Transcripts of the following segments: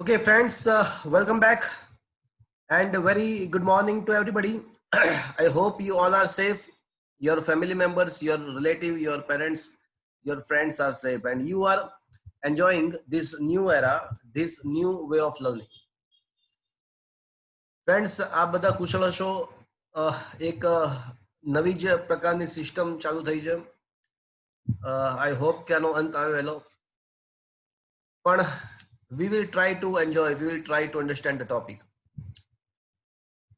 Okay, friends, welcome back and a very good morning to everybody. I hope you all are safe. Your family members, your relative, your parents, your friends are safe, and you are enjoying this new era, this new way of learning. Friends આ બધા કુશળ હશો. એક નવી જ પ્રકારની system ચાલુ થઈ છે. આઈ હોપ કે આનો અંત આવે વહેલો. પણ we will try to enjoy, we will try to understand the topic.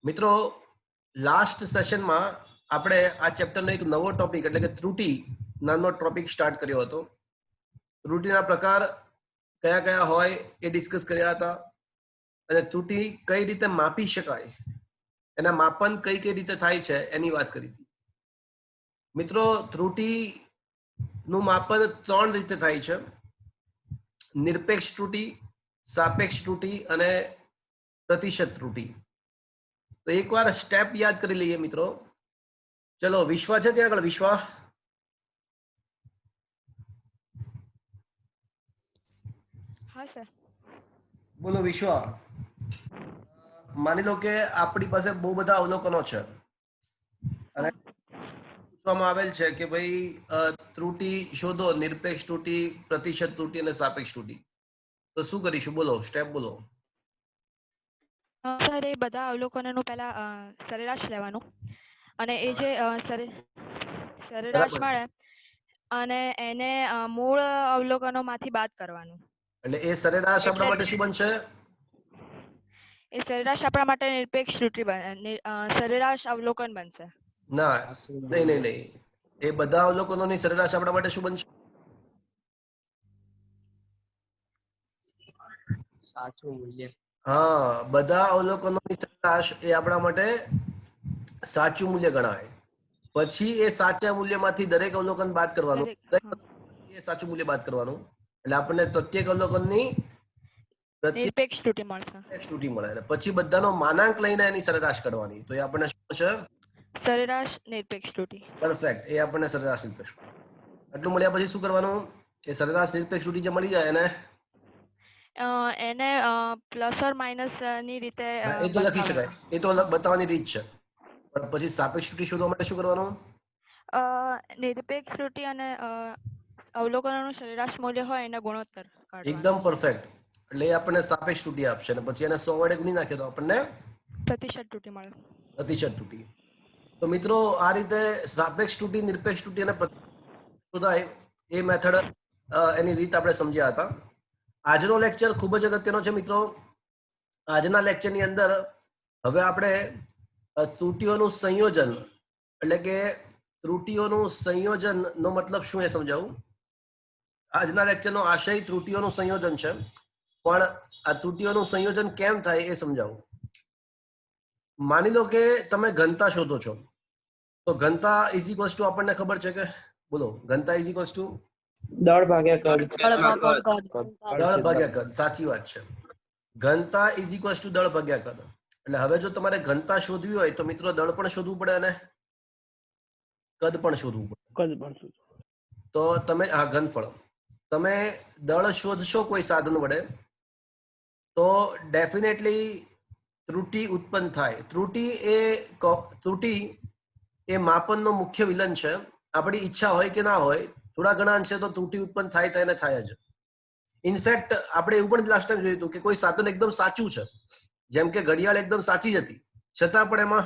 મિત્રો, લાસ્ટ સેશનમાં આપણે આ ચેપ્ટરનો એક નવો ટોપિક એટલે કે ત્રુટિ નામનો ટોપિક સ્ટાર્ટ કર્યો હતો. ત્રુટિના પ્રકાર કયા કયા હોય એ ડિસ્કસ કર્યા હતા અને ત્રુટિ કઈ રીતે માપી શકાય, એના માપન કઈ કઈ રીતે થાય છે એની વાત કરી હતી. મિત્રો, ત્રુટિનું માપન 3 રીતે થાય છે: નિરપેક્ષ ત્રુટિ, સાપેક્ષ ત્રુટિ અને પ્રતિશત ત્રુટિ. તો એકવાર સ્ટેપ યાદ કરી લઈએ મિત્રો. ચલો, વિશ્વ છે ત્યાં આગળ? વિશ્વ, હા સર. બોલો વિશ્વ. માની લો કે આપણી પાસે બહુ બધા અવલોકનો છે અને પૂછવામાં આવેલ છે કે ભાઈ ત્રુટિ શોધો, નિરપેક્ષ ત્રુટિ, પ્રતિશત ત્રુટિ અને સાપેક્ષ ત્રુટિ. તો શું કરીશું? બોલો, સ્ટેપ બોલો. સર, એ બધા અવલોકનોનું પહેલા સરેરાશ લેવાનું અને એ જે સરેરાશ મળે અને એને મૂળ અવલોકનોમાંથી બાદ કરવાનું. એટલે એ સરેરાશ આપણા માટે શું બનશે? એ સરેરાશ આપણા માટે નિરપેક્ષ ત્રુટિ સરેરાશ અવલોકન બનશે. ના, નહીં નહીં નહીં, એ બધા અવલોકનોની સરેરાશ આપણા માટે શું બનશે? સાચું મૂલ્ય. હા, બધા અવલોકનોની સરેરાશ એ આપણા માટે સાચું મૂલ્ય ગણાય. પછી એ સાચા મૂલ્યમાંથી દરેક અવલોકન બાદ કરવાનું, એ સાચું મૂલ્ય બાદ કરવાનું, એટલે આપણને પ્રત્યેક અવલોકનની નિરપેક્ષ ત્રુટિ મળશે. ત્રુટિ મળે. પછી બધાનો માનાંક લઈને એની સરેરાશ કરવાની. તો એ આપણને શું થશે? સરેરાશ નિરપેક્ષ ત્રુટિ. પરફેક્ટ. એ આપણને સરેરાશ નિરપેક્ષ ત્રુટિ. આટલું મળ્યા પછી શું કરવાનું? એ સરેરાશ નિરપેક્ષ ત્રુટિ જે મળી જાય એને પ્લસ ઓર માઇનસ ની રીતે એ તો લખી શકાય, એ તો બતાવવાની રીત છે. પણ પછી સાપેક્ષ ત્રુટિ શોધવા માટે શું કરવાનું? નિરપેક્ષ ત્રુટિ અને અવલોકનોનું સરેરાશ મૂલ્ય હોય એના ગુણોત્તર કાઢવાનો. એકદમ પરફેક્ટ. એટલે એ આપણને સાપેક્ષ ત્રુટિ આપશે અને પછી એને 100 વડે ગુણી નાખીએ તો આપણને પ્રતિશત ત્રુટિ મળે. પ્રતિશત ત્રુટિ. તો મિત્રો, આ રીતે સાપેક્ષ ત્રુટિ, નિરપેક્ષ ત્રુટિ અને શોધાય એ મેથડ, એની રીત આપણે સમજ્યા હતા. આજનો લેક્ચર ખૂબ જ અગત્યનો છે મિત્રો. આજના લેક્ચરની અંદર હવે આપણે ત્રુટિઓનું સંયોજન એટલે કે ત્રુટિઓનું સંયોજનનો મતલબ શું એ સમજાવું. આજના લેક્ચરનો આશય ત્રુટિઓનું સંયોજન છે, પણ આ ત્રુટિઓનું સંયોજન કેમ થાય એ સમજાવું. માની લો કે તમે ઘનતા શોધો છો, તો ઘનતા ઇઝ ઇક્વલ્સ ટુ આપણને ખબર છે કે, બોલો, ઘનતા ઇઝ ઇક્વલ્સ ટુ દળ ભાગ્યા કદ. દળ ભાગ્યા કદ. સાચી વાત છે. ઘનતા ઇઝ ઇક્વલ્સ ટુ દળ ભાગ્યા કદ. એટલે હવે જો તમારે ઘનતા શોધવી હોય તો મિત્રો દળ પણ શોધવું પડે અને કદ પણ શોધવું પડે. તો તમે ઘનફળ તમે દળ શોધશો કોઈ સાધન વડે તો ડેફિનેટલી ત્રુટિ ઉત્પન્ન થાય. ત્રુટિ એ માપનનો મુખ્ય વિલન છે. આપણી ઈચ્છા હોય કે ના હોય, થોડા ઘણા અંશે તો ત્રુટિ ઉત્પન્ન થાય ને થાય જ. ઇનફેક્ટ આપણે એવું પણ લાસ્ટ ટાઈમ જોયું હતું કે કોઈ સાધન એકદમ સાચું છે, જેમ કે ઘડિયાળ એકદમ સાચી જ હતી, છતાં પણ એમાં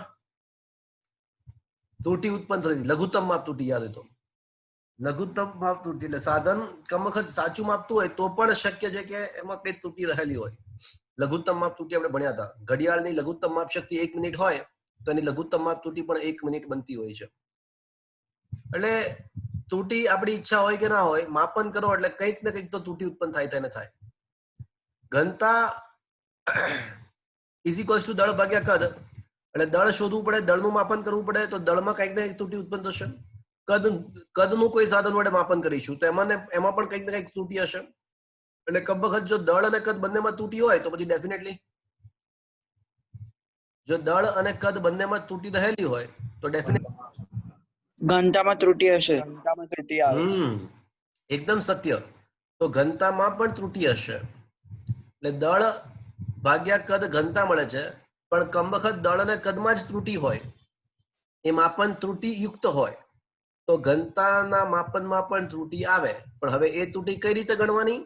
ત્રુટિ ઉત્પન્ન થઈ. લઘુત્તમ માપ ત્રુટિ, યાદ હોય તો લઘુત્તમ માપ ત્રુટિ. એટલે સાધન કમખત સાચું માપતું હોય તો પણ શક્ય છે કે એમાં કઈ ત્રુટિ રહેલી હોય. લઘુત્તમ માપ ત્રુટિ આપણે ભણ્યા હતા. ઘડિયાળની લઘુત્તમ માપ શક્તિ 1 મિનિટ હોય તો એની લઘુત્તમ માપ ત્રુટિ પણ 1 મિનિટ બનતી હોય છે. એટલે ત્રુટિ આપણી ઈચ્છા હોય કે ના હોય, માપન કરો એટલે કંઈક ને કંઈક તો ત્રુટિ ઉત્પન્ન થાય ને થાય. ઘનતા ઇઝ ઇક્વલ્સ ટુ દળ ભાગ્યા કદ. એટલે દળ શોધવું પડે, દળનું માપન કરવું પડે, તો દળમાં કંઈક ને કંઈક ત્રુટિ ઉત્પન્ન થશે. કદનું કોઈ સાધન વડે માપન કરીશું તો એમાં પણ કંઈક ને કંઈક ત્રુટિ હશે. એટલે કમબખત જો દળ અને કદ બંનેમાં ત્રુટિ હોય તો પછી ડેફિનેટલી, જો દળ અને કદ બંનેમાં ત્રુટિ રહેલી હોય તો ડેફિનેટલી ઘનતામાં ત્રુટિ હશે. એકદમ સત્ય. તો ઘનતામાં પણ ત્રુટિ હશે. એટલે દળ ભાગ્યા કદ ઘનતા મળે છે, પણ કમબખત દળ અને કદમાં જ ત્રુટી હોય, એ માપન ત્રુટી યુક્ત હોય તો ઘનતાના માપનમાં પણ ત્રુટી આવે. પણ હવે એ ત્રુટી કઈ રીતે ગણવાની,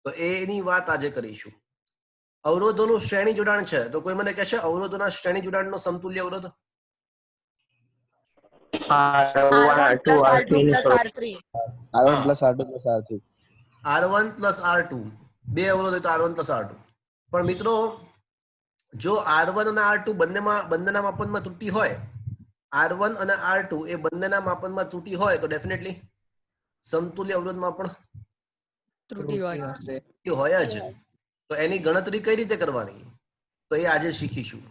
તો એની વાત આજે કરીશું. અવરોધોનું શ્રેણી જોડાણ છે, તો કોઈ મને કહેશે અવરોધોના શ્રેણી જોડાણનો સમતુલ્ય અવરોધ? R1 plus R2 plus R3. R1 plus R2 plus R3. R1 plus R2, બે અવરોધ હોય તો R1 plus R2. પણ મિત્રો જો R1 અને R2 બંનેના માપનમાં ત્રુટી હોય, R1 અને R2 એ બંનેના માપનમાં ત્રુટી હોય તો ડેફિનેટલી સમતુલ્ય અવરોધમાં પણ ત્રુટી હોય. ત્રુટી હોય જ. તો એની ગણતરી કઈ રીતે કરવાની, તો એ આજે શીખીશું.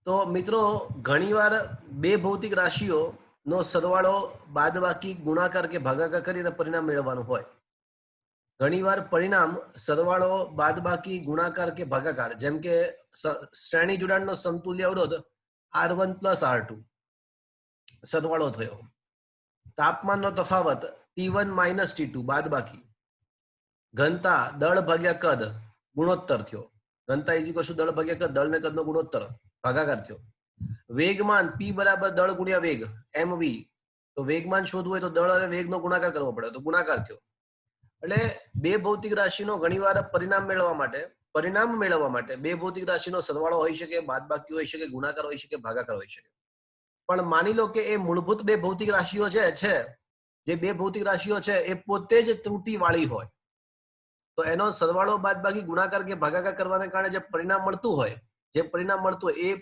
તો મિત્રો ઘણીવાર બે ભૌતિક રાશિઓ નો સરવાળો બાદબાકી ગુણાકાર કે ભાગાકાર કરીને પરિણામ મેળવવાનું હોય. ઘણીવાર પરિણામ સરવાળો બાદબાકી ગુણાકાર કે ભાગાકાર, જેમ કે શ્રેણી જોડાણનો સમતુલ્ય અવરોધ R1 plus R2 સરવાળો થયો, તાપમાનનો તફાવત T1 minus T2 બાદબાકી, ઘનતા દળ ભાગ્યા કદ ગુણોત્તર થયો, ઘનતા ઇઝ ઇક્વલ ટુ દળ ભાગ્યા કદ, દળ ને કદનો ગુણોત્તર ભાગાકાર થયો, વેગમાન P બરાબર દળ ગુણ્યા વેગ mv, તો વેગમાન શોધવું હોય તો દળ અને વેગનો ગુણાકાર કરવો પડે, તો ગુણાકાર થયો. એટલે બે ભૌતિક રાશિનો ઘણીવાર પરિણામ મેળવવા માટે બે ભૌતિક રાશિનો સરવાળો હોઈ શકે, બાદબાકી હોઈ શકે, ગુણાકાર હોઈ શકે, ભાગાકાર હોઈ શકે. પણ માની લો કે એ મૂળભૂત બે ભૌતિક રાશિઓ છે જે બે ભૌતિક રાશિઓ છે એ પોતે જ ત્રુટી વાળી હોય, તો એનો સરવાળો બાદબાકી ગુણાકાર કે ભાગાકાર કરવાને કારણે જે પરિણામ મળતું હોય એ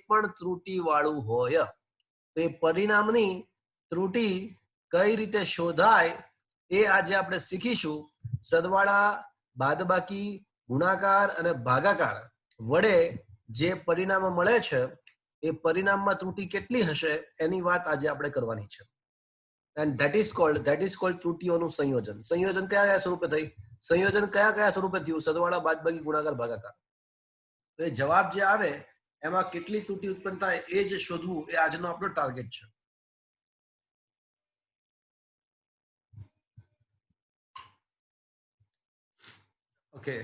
પણ ત્રુટી વાળું હોય. તો એ પરિણામની ત્રુટી કઈ રીતે શોધાય એ આજે આપણે શીખીશું. સરવાળા, બાદબાકી, ગુણાકાર અને ભાગાકાર વડે જે પરિણામ મળે છે એ પરિણામમાં ત્રુટી કેટલી હશે એની વાત આજે આપણે કરવાની છે. and that is called ત્રુટીઓનું સંયોજન. સંયોજન કયા સ્વરૂપે થઈ, સંયોજન કયા સ્વરૂપે થયું, સરવાળા, બાદબાકી, ગુણાકાર, ભાગાકાર. તો એ જવાબ જે આવે એમાં કેટલી ત્રુટી ઉત્પન્ન થાય એ જ શોધવું એ આજનો આપણો ટાર્ગેટ છે. ઓકે,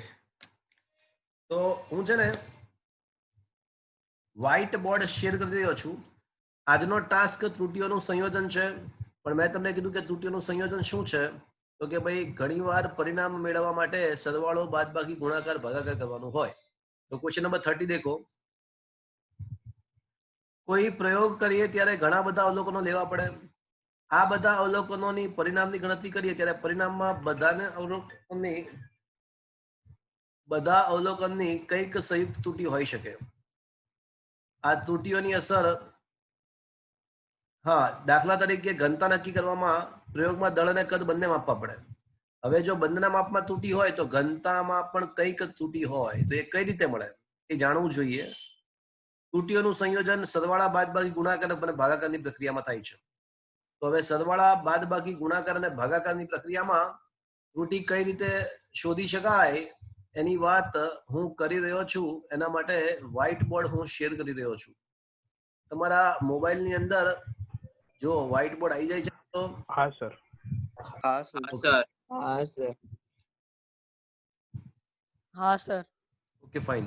તો હું છે ને વ્હાઇટ બોર્ડ શેર કરી રહ્યો છું. આજનો ટાસ્ક ત્રુટીઓનું સંયોજન છે, પણ મેં તમને કીધું કે ત્રુટીઓનું સંયોજન શું છે, તો કે ભાઈ ઘણીવાર પરિણામ મેળવવા માટે સરવાળો, બાદબાકી, ગુણાકાર, ભાગાકાર કરવાનું હોય. તો ક્વેશ્ચન નંબર 30 દેખો. કોઈ પ્રયોગ કરીએ ત્યારે ઘણા બધા અવલોકનો લેવા પડે. આ બધા અવલોકનોની પરિણામની ગણતરી કરીએ ત્યારે પરિણામમાં બધા અવલોકનની કંઈક સંયુક્ત ત્રુટી હોઈ શકે. આ ત્રુટીઓની અસર, દાખલા તરીકે ઘનતા નક્કી કરવામાં પ્રયોગમાં દળ અને કદ બંને માપવા પડે. હવે જો બંનેના માપમાં ત્રુટી હોય તો ઘનતામાં પણ કંઈક ત્રુટી હોય, તો એ કઈ રીતે મળે એ જાણવું જોઈએ. ત્રુટીઓનું સંયોજન સરવાળા, બાદબાકી, ગુણાકાર અને ભાગાકારની પ્રક્રિયામાં થાય છે. તો હવે સરવાળા, બાદબાકી, ગુણાકાર અને ભાગાકારની પ્રક્રિયામાં ત્રુટી કઈ રીતે શોધી શકાય એની વાત હું કરી રહ્યો છું. એના માટે વ્હાઇટ બોર્ડ હું શેર કરી રહ્યો છું. તમારા મોબાઈલની અંદર જો વ્હાઇટ બોર્ડ આવી જાય છે તો હા સર. હા સર. Okay fine.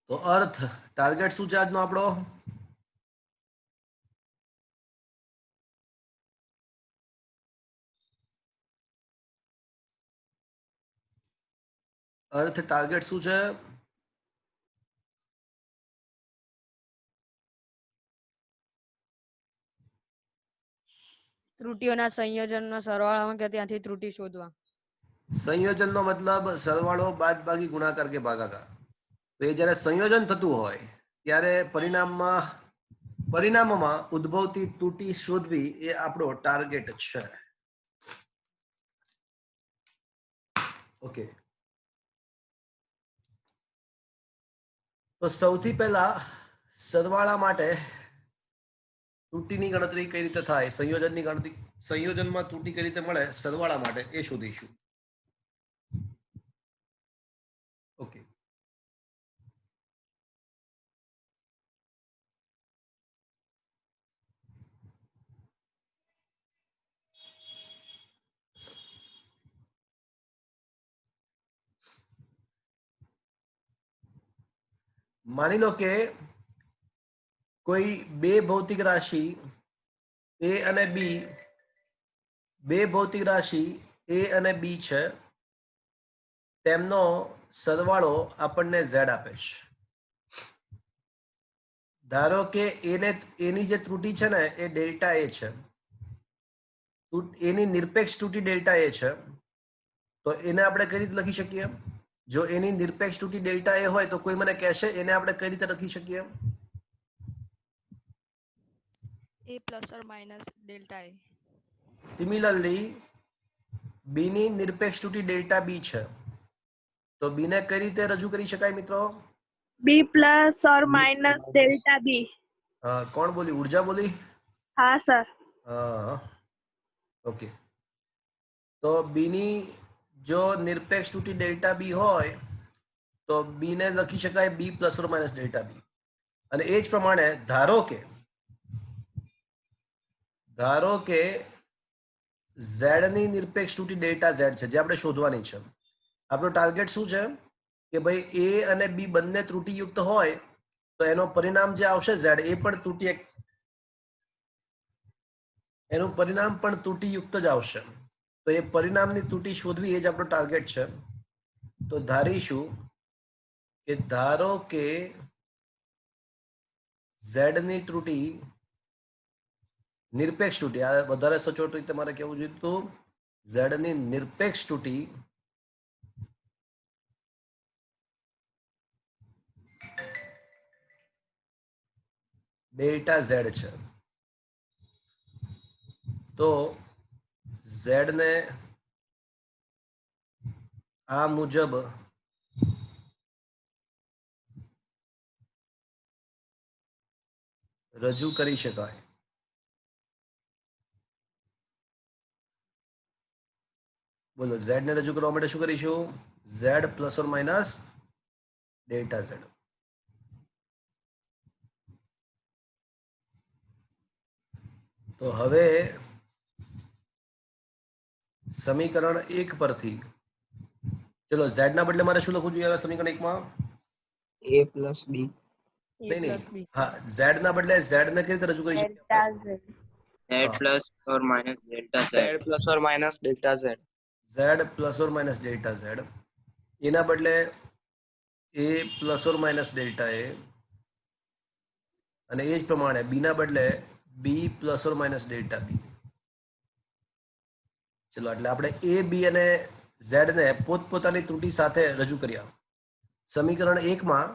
તો અર્થ ટાર્ગેટ શું છે આજનો આપણો? અર્થ ટાર્ગેટ શું છે? ત્રુટીઓના સંયોજનના સરવાળામાં કે ત્યાંથી ત્રુટી શોધવા. સંયોજનનો મતલબ સરવાળો, બાદબાકી, ગુણાકાર કે ભાગાકાર. તો એ જ્યારે સંયોજન થતું હોય ત્યારે પરિણામમાં ઉદ્ભવતી ત્રુટી શોધવી એ આપણો ટાર્ગેટ છે. ઓકે, તો સૌથી પહેલા સરવાળા માટે ત્રુટીની ગણતરી કઈ રીતે થાય, સંયોજનની ગણતરી, સંયોજનમાં ત્રુટી કઈ રીતે મળે સરવાળા માટે એ શોધીશું. ઓકે, માની લો કે કોઈ બે ભૌતિક રાશિ એ અને બી, બે ભૌતિક રાશિ એ અને બી છે, તેમનો સરવાળો આપણને ઝેડ આપે છે. ધારો કે એની જે ત્રુટિ છે ને એ ડેલ્ટા એ છે, એની નિરપેક્ષ ત્રુટિ ડેલ્ટા એ છે, તો એને આપણે કઈ રીતે લખી શકીએ? જો એની નિરપેક્ષ ત્રુટિ ડેલ્ટા એ હોય તો કોઈ મને કહેશે એને આપણે કઈ રીતે લખી શકીએ? a plus or minus delta a. Similarly B ની નિરપેક્ષ ત્રુટિ ડેલ્ટા બી છે, તો બી ને કઈ રીતે રજૂ કરી શકાય મિત્રો? b plus or minus delta b. કોણ બોલી? ઉર્જા બોલી? हाँ सर. હા, ઓકે. તો બી ની જો નિરપેક્ષ ત્રુટિ ડેલ્ટા બી હોય તો બી ને લખી શકાય B plus or minus delta B. અને એ જ પ્રમાણે ધારો કે ઝેડ ની નિરપેક્ષ ત્રુટિ ડેલ્ટા ઝેડ છે, જે આપણે શોધવાની છે. આપણો ટાર્ગેટ શું છે કે ભાઈ એ અને બી બંને ત્રુટિયુક્ત હોય તો એનો પરિણામ જે આવશે ઝેડ એ પણ એનું પરિણામ પણ ત્રુટિયુક્ત જ આવશે. તો એ પરિણામની ત્રુટિ શોધવી એ જ આપણો ટાર્ગેટ છે. તો ધારીશું કે ધારો કે ઝેડ ની ત્રુટિ નિરપેક્ષ ત્રુટિ, આ વધારે સચોટ રીતે મારે કહેવું જોઈએ તો ઝેડ ની નિરપેક્ષ ત્રુટિ ડેલ્ટા ઝેડ છે. તો ઝેડ ને આ મુજબ રજૂ કરી શકાય. બોલો, ઝેડ ને રજૂ કરવા માટે શું કરીશું? Z plus or minus delta Z. તો હવે સમીકરણ 1 પરથી ચલો ઝેડ ના બદલે મારે શું લખવું જોઈએ? સમીકરણ 1 માં a plus b. a plus b. હા, ઝેડ ના બદલે ઝેડ ને કઈ રીતે રજૂ કરી શકીએ? z हाँ. plus or minus delta z. z plus or minus delta z. Z plus or minus delta Z. એના બદલે A plus or minus delta A, અને એ જ પ્રમાણે બી ના બદલે B plus or minus delta B. ચલો, એટલે આપણે એ બી અને ઝેડ ને પોતપોતાની ત્રુટિ સાથે રજૂ કર્યા. સમીકરણ 1 માં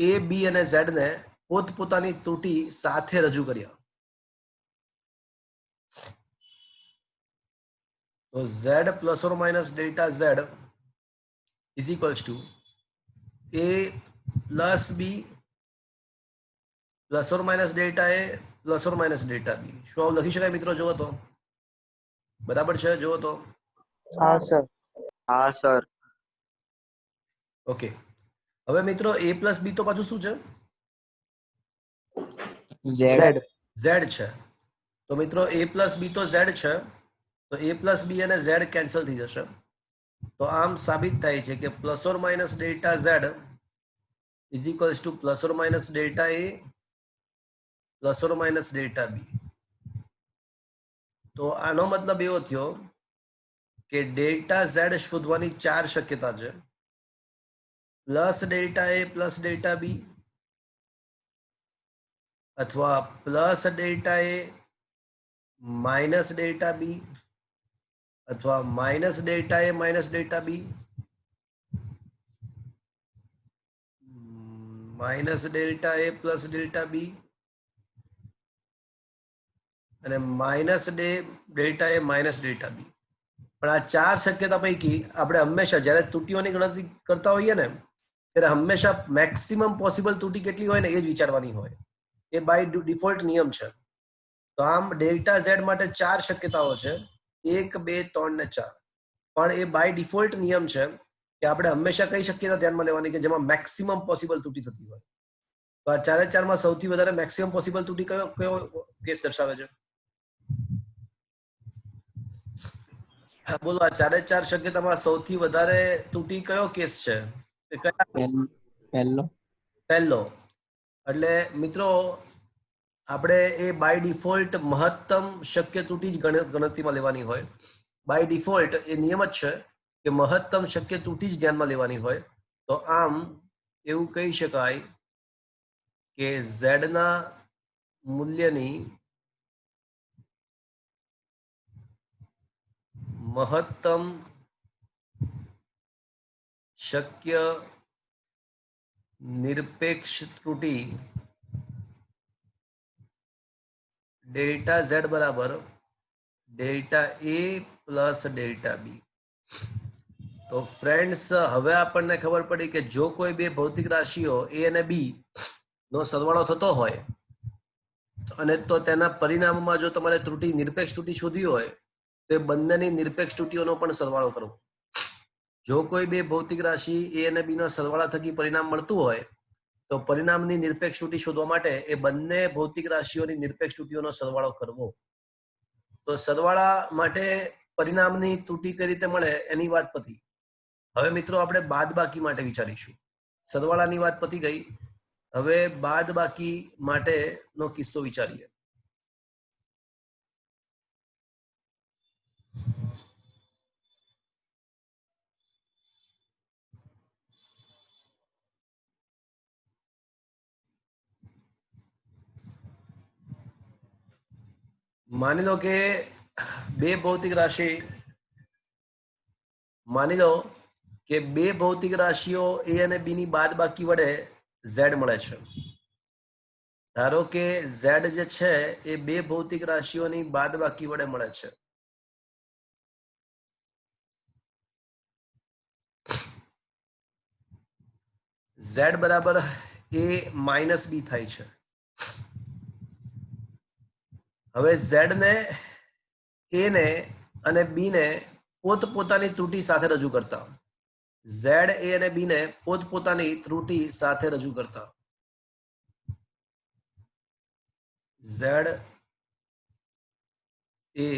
એ બી અને ઝેડ ને પોતપોતાની ત્રુટિ સાથે રજૂ કર્યા. તો Z plus or minus delta Z is equals to A plus B plus or minus delta A plus or minus delta B. શું આવું લખી શકાય મિત્રો? જુઓ તો બરાબર છે? જુઓ તો. हाँ सर. हाँ सर. ઓકે. હવે મિત્રો એ પ્લસ બી તો પાછું શું છે? z. ઝેડ છે. તો મિત્રો એ પ્લસ બી તો ઝેડ છે, તો એ પ્લસ બી અને ઝેડ કેન્સલ થઈ જશે. તો આમ સાબિત થાય છે કે plus or minus delta Z is equals to plus or minus delta A plus or minus delta B. તો આનો મતલબ એવો થયો કે ડેલ્ટા ઝેડ શોધવાની 4 શક્યતા છે: plus delta A plus delta B, અથવા plus delta A minus delta B, અથવા minus delta A minus delta B, minus delta A plus delta B, અને minus delta A minus delta B. પણ આ 4 શક્યતા પૈકી આપણે હંમેશા જ્યારે ત્રુટિઓની ગણતરી કરતા હોઈએ ને ત્યારે હંમેશા મેક્સિમમ પોસિબલ ત્રુટિ કેટલી હોય ને એ જ વિચારવાની હોય. એ બાય ડિફોલ્ટ નિયમ છે. તો આમ ડેલ્ટા ઝેડ માટે 4 શક્યતાઓ છે: 1, 2, 3 ને 4. પણ એ બાય ડિફોલ્ટ નિયમ છે કે આપણે હંમેશા કઈ શક્યતા ધ્યાનમાં લેવાની કે જેમાં મેક્સિમમ પોસિબલ ત્રુટિ થતી હોય. તો આ 4 માં સૌથી વધારે મેક્સિમમ પોસિબલ ત્રુટિ કયો કેસ દર્શાવે છે? બોલો, આ 4 શક્યતામાં સૌથી વધારે ત્રુટિ કયો કેસ છે? પહેલો પહેલો એટલે મિત્રો આપણે એ બાય ડિફોલ્ટ મહત્તમ શક્ય ત્રુટિ જ ગણતરીમાં લેવાની હોય. બાય ડિફોલ્ટ એ નિયમ જ છે કે મહત્તમ શક્ય ત્રુટિ જ ધ્યાનમાં લેવાની હોય. તો આમ એવું કહી શકાય કે z ના મૂલ્યની મહત્તમ શક્ય નિરપેક્ષ ત્રુટિ ડેલ્ટા z બરાબર delta a plus delta b. તો ફ્રેન્ડ્સ હવે આપણને ખબર પડી કે જો કોઈ બે ભૌતિક રાશિઓ a અને b નો સરવાળો થતો હોય અને તો તેના પરિણામમાં જો તમારે ત્રુટિ નિરપેક્ષ ત્રુટિ શોધવી હોય તો એ બંનેની નિરપેક્ષ ત્રુટિઓનો પણ સરવાળો કરવો. જો કોઈ બે ભૌતિક રાશિ a અને b નો સરવાળા થકી પરિણામ મળતું હોય તો પરિણામની નિરપેક્ષ ત્રુટિ શોધવા માટે એ બંને ભૌતિક રાશિઓની નિરપેક્ષ ત્રુટિઓનો સરવાળો કરવો. તો સરવાળા માટે પરિણામની ત્રુટિ કઈ રીતે મળે એની વાત પતી. હવે મિત્રો આપણે બાદબાકી માટે વિચારીશું. સરવાળાની વાત પતી ગઈ, હવે બાદબાકી માટેનો કિસ્સો વિચારીએ. માની લો કે બે ભૌતિક રાશિઓ a અને b ની બાદબાકી વડે z મળે છે. ધારો કે z જે છે એ બે ભૌતિક રાશિઓની બાદબાકી વડે મળે છે. z બરાબર a માઇનસ b થાય છે. હવે z ને a ને અને b ને પોતપોતાની ત્રુટિ સાથે રજૂ કરતા z a અને b ને પોતપોતાની ત્રુટિ સાથે રજૂ કરતા z a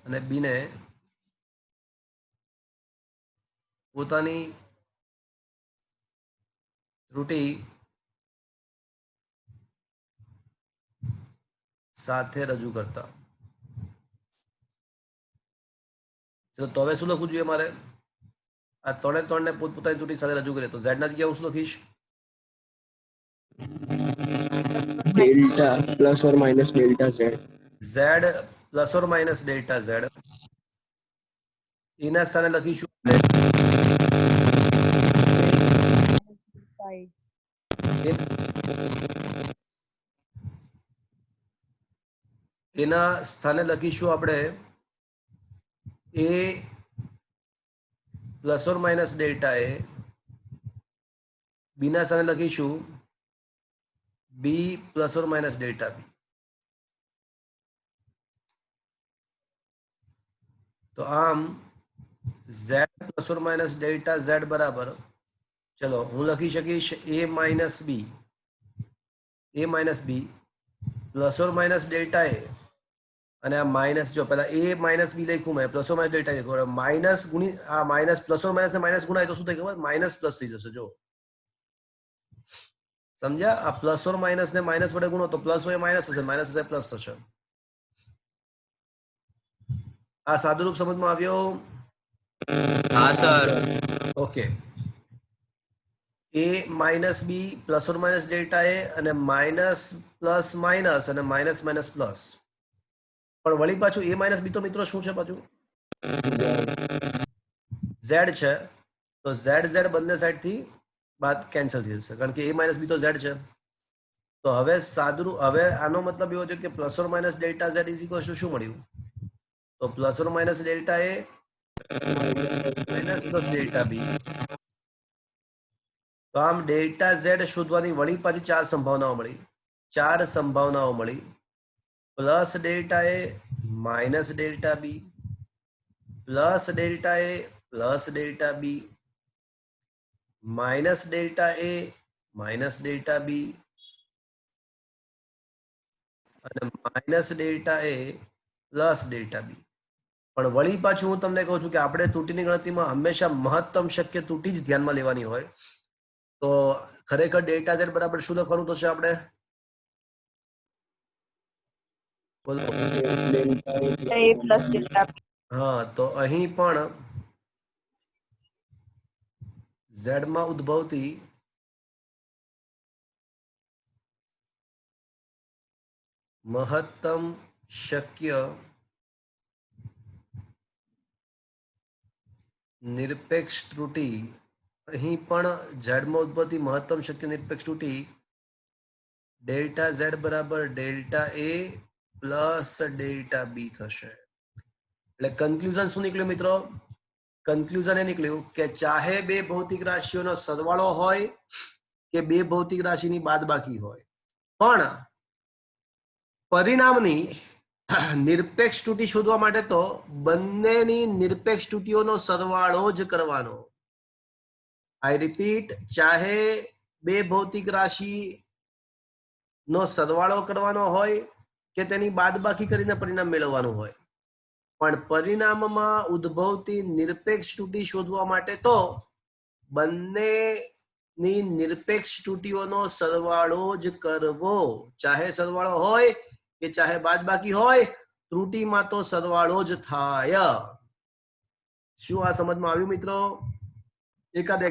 અને b ને પોતાની ત્રુટિ સાથે રજૂ કરતા. ચલો તો હવે શું લખવું જોઈએ મારે? આ ત્રણે ને પોતપોતાની ત્રુટિ સાથે રજૂ કરીએ તો z ના જગ્યાએ હું શું લખીશ? डेल्टा प्लस और minus delta z. z plus or minus delta z. એના સ્થાને લખીશું એના સ્થાને લખીશું આપણે a plus or minus delta a. b ના સ્થાને લખીશું b plus or minus delta b. તો આમ z plus or minus delta z બરાબર, ચલો હું લખી શકીશ a minus b plus or minus delta a. અને આ માઇનસ, જો પેલા a માઇનસ b લખ્યું મેં, પ્લસ ઓર માઇનસ ડેલ્ટા લખ્યું, માઇનસ ગુણી આ માઇનસ પ્લસ ઓર માઇનસ ને માઇનસ ગુણાય તો શું થાય ખબર? માઇનસ પ્લસ થઈ જશે. જો સમજ્યા? આ પ્લસ ઓર માઇનસ ને માઇનસ વડે ગુણો તો પ્લસ હોય માઇનસ થશે, માઇનસ હશે પ્લસ થશે. આ સાદુરૂપ સમજમાં આવ્યો? हाँ sir. Okay. a minus b plus or minus delta a અને માઇનસ પ્લસ માઇનસ અને માઇનસ માઇનસ પ્લસ. પણ વળી પાછું a માઇનસ b તો મિત્રો શું છે? પાછું z છે. તો z બંને સાઈડ થી બાદ કેન્સલ થઈ જશે કારણ કે a માઇનસ b તો z છે. તો હવે હવે આનો મતલબ એવો છે કે plus or minus delta z is equal to શું મળ્યું? તો plus or minus delta a minus plus delta b. તો આમ ડેલ્ટા z શોધવાની વળી પાછી ચાર સંભાવનાઓ મળી. Plus delta a minus delta b, plus delta a plus delta b, minus delta a minus delta b અને minus delta a plus delta b. પણ વળી પાછું હું તમને કહું છું કે આપણે ત્રુટિની ગણતરીમાં હંમેશા મહત્તમ શક્ય ત્રુટિ જ ધ્યાનમાં લેવાની હોય. તો ખરેખર ડેલ્ટા ઝેડ બરાબર શું લખવાનું થશે આપણે? બોલો. A plus delta B. હા, તો અહીં પણ ઝેડ માં ઉદ્ભવતી મહત્તમ શક્ય નિરપેક્ષ ત્રુટિ, અહીં પણ ઝેડમાં ઉદ્ભવતી મહત્તમ શક્ય નિરપેક્ષ ત્રુટિ ડેલ્ટા ઝેડ બરાબર ડેલ્ટા એ પ્લસ ડેલ્ટા બી થશે. એટલે કન્ક્લુઝન શું નીકળ્યું મિત્રો? કન્ક્લુઝન એ નીકળ્યું કે ચાહે બે ભૌતિક રાશિઓનો સરવાળો હોય કે બે ભૌતિક રાશિની બાદબાકી હોય, પણ પરિણામની નિરપેક્ષ ત્રુટિ શોધવા માટે તો બંનેની નિરપેક્ષ ત્રુટિઓનો સરવાળો જ કરવાનો. આઈ રિપીટ, ચાહે બે ભૌતિક રાશિ નો સરવાળો કરવાનો હોય કે તેની બાદબાકી કરીને પરિણામ મેળવવાનું હોય, પણ પરિણામમાં ઉદ્ભવતી નિરપેક્ષ ત્રુટિ શોધવા માટે તો બંનેની નિરપેક્ષ ત્રુટિઓનો સરવાળો જ કરવો. ચાહે સરવાળો હોય કે ચાહે બાદબાકી હોય, ત્રુટિમાં તો સરવાળો જ થાય. શું આ સમજમાં આવ્યું મિત્રો? એકાદ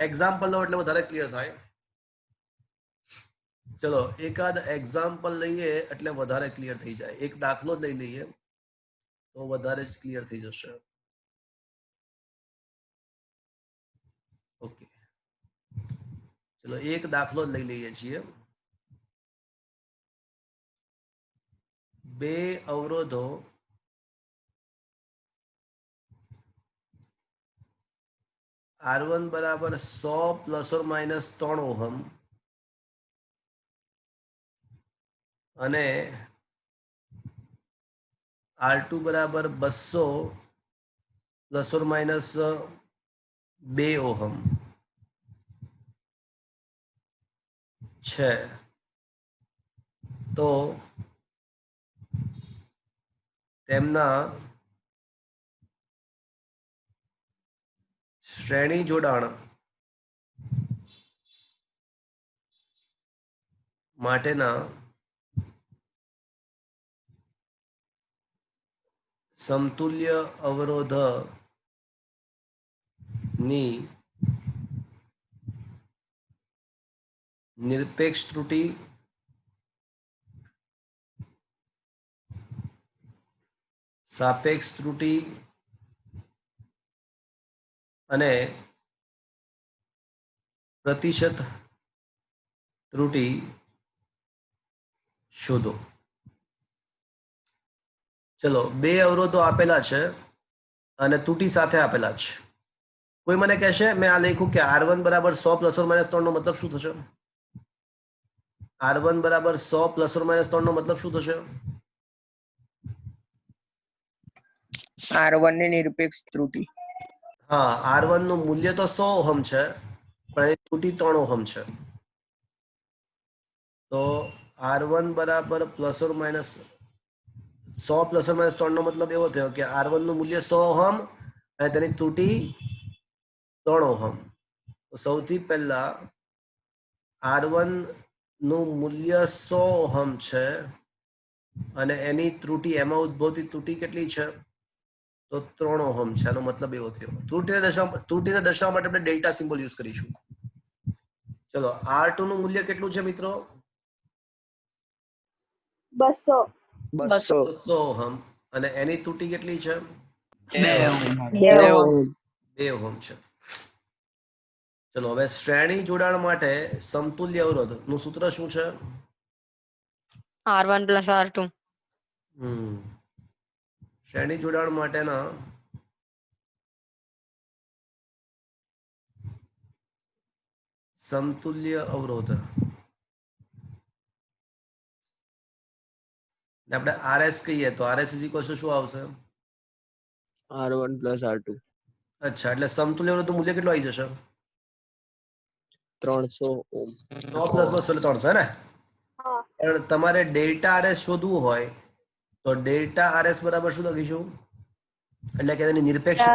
એક્ઝામ્પલ લો એટલે વધારે ક્લિયર થાય. ચલો એકાદ એક્ઝામ્પલ લઈએ એટલે વધારે ક્લિયર થઈ જાય. એક દાખલો જ લઈ લઈએ તો વધારે જ ક્લિયર થઈ જશે. ઓકે, ચલો એક દાખલો જ લઈ લઈએ છીએ. બે અવરોધો R1 બરાબર 100 પ્લસ ઓર માઇનસ 3 ઓહમ અને R2 બરાબર 200 પ્લસ ઓર માઇનસ 2 ઓહમ છે. તો તેમના શ્રેણી જોડાણ માટેના સમતુલ્ય અવરોધની નિરપેક્ષ ત્રુટિ સાપેક્ષ ત્રુટિ અને પ્રતિશત ત્રુટિ શોધો. ચલો બે અવરોધો આપેલા છે અને ત્રુટિ સાથે આપેલા છે. કોઈ મને કહેશે મેં આ લખ્યું કે R1 બરાબર 100 પ્લસ ઓર માઇનસ 3 નો મતલબ શું થશે? R1 બરાબર 100 પ્લસ ઓર માઇનસ 3 નો મતલબ શું થશે? R1 ની નિરપેક્ષ ત્રુટિ. હા, R1 નું મૂલ્ય તો 100 ઓહમ છે પણ એ ત્રુટિ 3 ઓહમ છે. તો R1 બરાબર plus or minus 100 plus or minus 3 નો મતલબ એવો થયો કે R1 નું મૂલ્ય 100 ઓહમ અને તેની ત્રુટિ 3 ઓહમ. તો સૌથી પહેલા R1 નું મૂલ્ય 100 ઓહમ છે અને એની ત્રુટિ, એમાં ઉદ્ભવતી ત્રુટિ કેટલી છે? તો 3 ઓહમ છે. આનો મતલબ એવો થયો. ત્રુટિને દર્શાવવા માટે આપણે ડેલ્ટા સિમ્બોલ યુઝ કરીશું. ચલો R2 નું મૂલ્ય કેટલું છે મિત્રો? 200. 200 ઓહમ અને એની ત્રુટિ કેટલી છે? 2 ઓહમ. 2 ઓહમ છે. ચલો હવે શ્રેણી જોડાણ માટે સમતુલ્ય અવરોધ નું સૂત્ર શું છે? R1 plus R2. શ્રેણી જોડાણ માટેના સમતુલ્ય અવરોધ આપણે RS કહીએ તો RS ઇઝ ઇક્વલ ટુ શું આવશે? R1 plus R2. અચ્છા, એટલે સમતુલ્ય અવરોધનું મૂલ્ય કેટલું આવી જશે? 300 ઓહમ. 100 પ્લસ 200 એટલે 300 હે ને? હા. પણ તમારે ડેલ્ટા RS શોધવું હોય તો ડેલ્ટા RS બરાબર શું લખીશું? એટલે કે તેની નિરપેક્ષ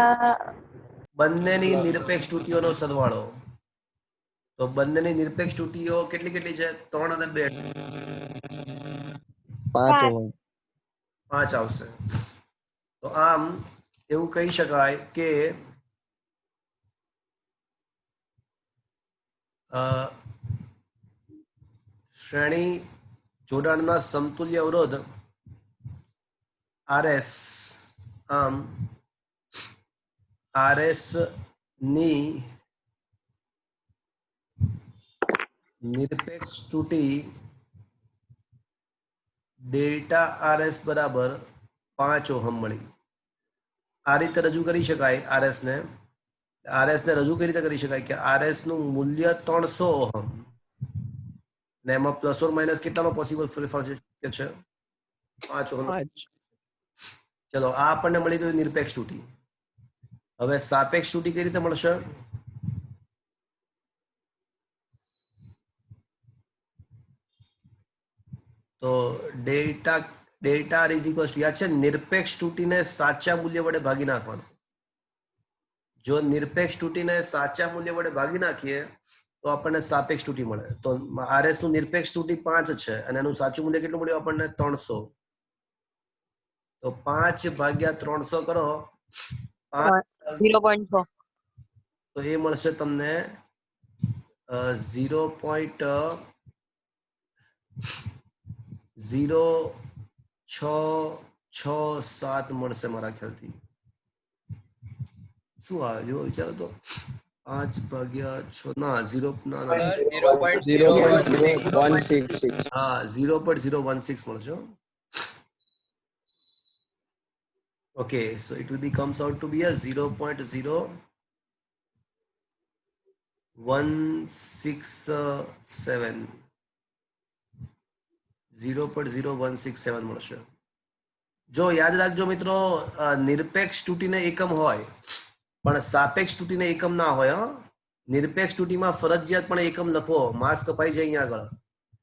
બંનેની નિરપેક્ષ ત્રુટિઓનો સરવાળો. તો બંનેની નિરપેક્ષ ત્રુટીઓ કેટલી કેટલી છે? 3 અને 2 5 5 ઓહમ 5 આવશે. તો આમ એવું કહી શકાય કે શ્રેણી જોડાણના સમતુલ્ય અવરોધ RS, આમ RS ની નિરપેક્ષ ત્રુટી ડેલ્ટા RS બરાબર 5 ઓહમ મળી. આ રીતે રજૂ કરી શકાય RS ને રજૂ કઈ રીતે કરી શકાય કે RS નું મૂલ્ય 300 ઓહમ ને એમાં પ્લસ ઓર માઇનસ કેટલાનો પોસિબલ ફેરફાર છે કે છે 5 ઓહમ. ચલો આ આપણને મળી ગયું નિરપેક્ષ ત્રુટી. હવે સાપેક્ષ ત્રુટી કઈ રીતે મળશે? તો delta R is equals two, યાદ છે નિરપેક્ષ ત્રુટીને સાચા મૂલ્ય વડે ભાગી નાખવાનું. જો નિરપેક્ષ ત્રુટીને સાચા મૂલ્ય વડે ભાગી નાખીએ તો આપણને સાપેક્ષ ત્રુટી મળે. તો RS નું નિરપેક્ષ ત્રુટી 5 છે અને એનું સાચું મૂલ્ય કેટલું મળ્યું આપણને? 300. તો 5 ભાગ્યા 300 કરો 5, 0.6. તો એ મળશે તમને 0.0667 મળશે મારા ખ્યાલથી. શું આવે જો વિચારો તો 5 ભાગ્યા 6 ના 0 ના ના. 0.0166 હા 0.016 મળશે. Okay, so it will be comes out to be a 0.0167. 0.0167 મળશે. જો યાદ રાખજો મિત્રો, નિરપેક્ષ ત્રુટીને એકમ હોય પણ સાપેક્ષ ત્રુટીને એકમ ના હોય. નિરપેક્ષ ત્રુટીમાં ફરજિયાત પણ એકમ લખવો, માર્ક્સ કપાઈ જાય અહીંયા આગળ.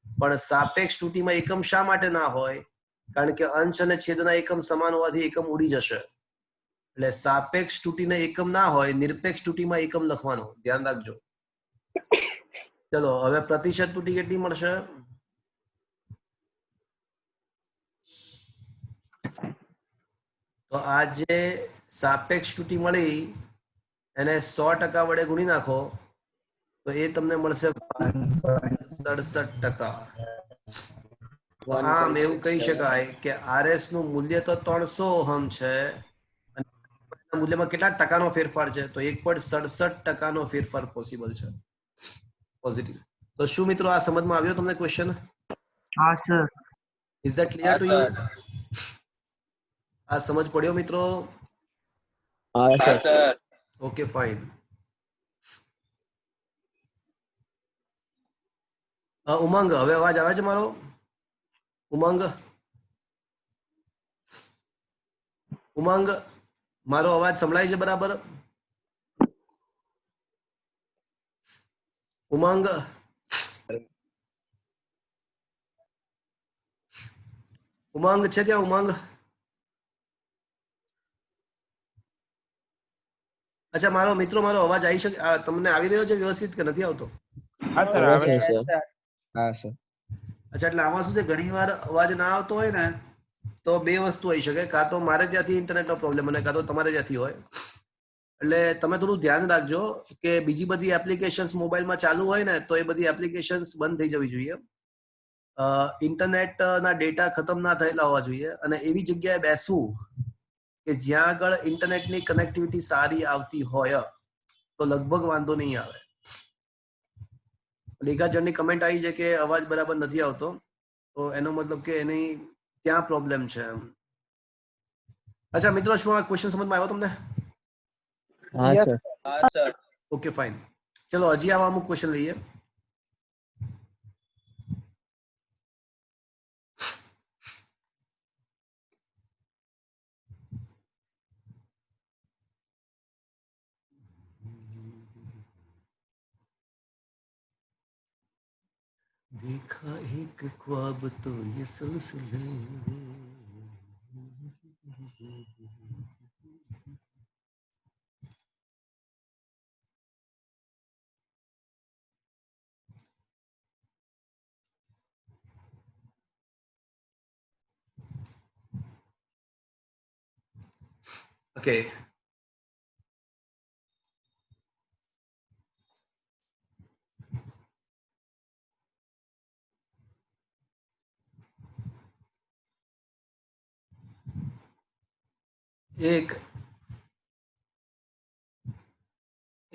પણ સાપેક્ષ ત્રુટીમાં એકમ શા માટે ના હોય? કારણ કે અંશ અને છેદના એકમ સમાન હોવાથી એકમ ઉડી જશે. એટલે સાપેક્ષ ત્રુટીને એકમ ના હોય, નિરપેક્ષ ત્રુટીમાં એકમ લખવાનો, ધ્યાન રાખજો. ચલો હવે પ્રતિશત ત્રુટી કેટલી મળશે? તો આ જે સાપેક્ષ ત્રુટી મળી એને 100% વડે ગુણી નાખો તો એ તમને મળશે 67%. તો આમ એવું કહી શકાય કે RS નું મૂલ્ય તો 300 ઓહમ છે અને મૂલ્યમાં કેટલા ટકાનો ફેરફાર છે? તો 1.67% ફેરફાર પોસિબલ છે, પોઝિટિવ. તો શું મિત્રો આ સમજમાં આવ્યો તમને ક્વેશ્ચન? હા sir. Is that clear to you? આ સમજ પડ્યો મિત્રો? હા સર. Okay fine. ઉમંગ, હવે અવાજ આવે છે મારો? ઉમંગ, મારો અવાજ સંભળાય છે બરાબર? ઉમંગ, છે ત્યાં ઉમંગ? અચ્છા મારો મિત્રો, મારો અવાજ આવી શકે, તમને આવી રહ્યો છે વ્યવસ્થિત કે નથી આવતો? હા સર આવે છે. હા સર. અચ્છા, એટલે આમાં શું છે, ઘણી વાર અવાજ ના આવતો હોય ને તો બે વસ્તુ હોઈ શકે, કાં તો મારે ત્યાંથી ઇન્ટરનેટનો પ્રોબ્લેમ અને કાં તો તમારે ત્યાંથી હોય. એટલે તમે થોડું ધ્યાન રાખજો કે બીજી બધી એપ્લિકેશન્સ મોબાઈલમાં ચાલુ હોય ને તો એ બધી એપ્લિકેશન્સ બંધ થઈ જવી જોઈએ. ઇન્ટરનેટના ડેટા ખતમ ના થયેલા હોવા જોઈએ અને એવી જગ્યાએ બેસવું કે જ્યાં આગળ ઇન્ટરનેટની કનેક્ટિવિટી સારી આવતી હોય તો લગભગ વાંધો નહીં આવે. એકાદ જણની કમેન્ટ આવી છે કે અવાજ બરાબર નથી આવતો, તો એનો મતલબ કે એની ત્યાં પ્રોબ્લેમ છે એમ. અચ્છા મિત્રો, શું આ ક્વેશ્ચન સમજમાં આવ્યો તમને? હા સર. Okay fine. ચલો હજી આવા અમુક ક્વેશ્ચન લઈએ. देखा एक ख्वाब तो ये सिलसिले ઓકે,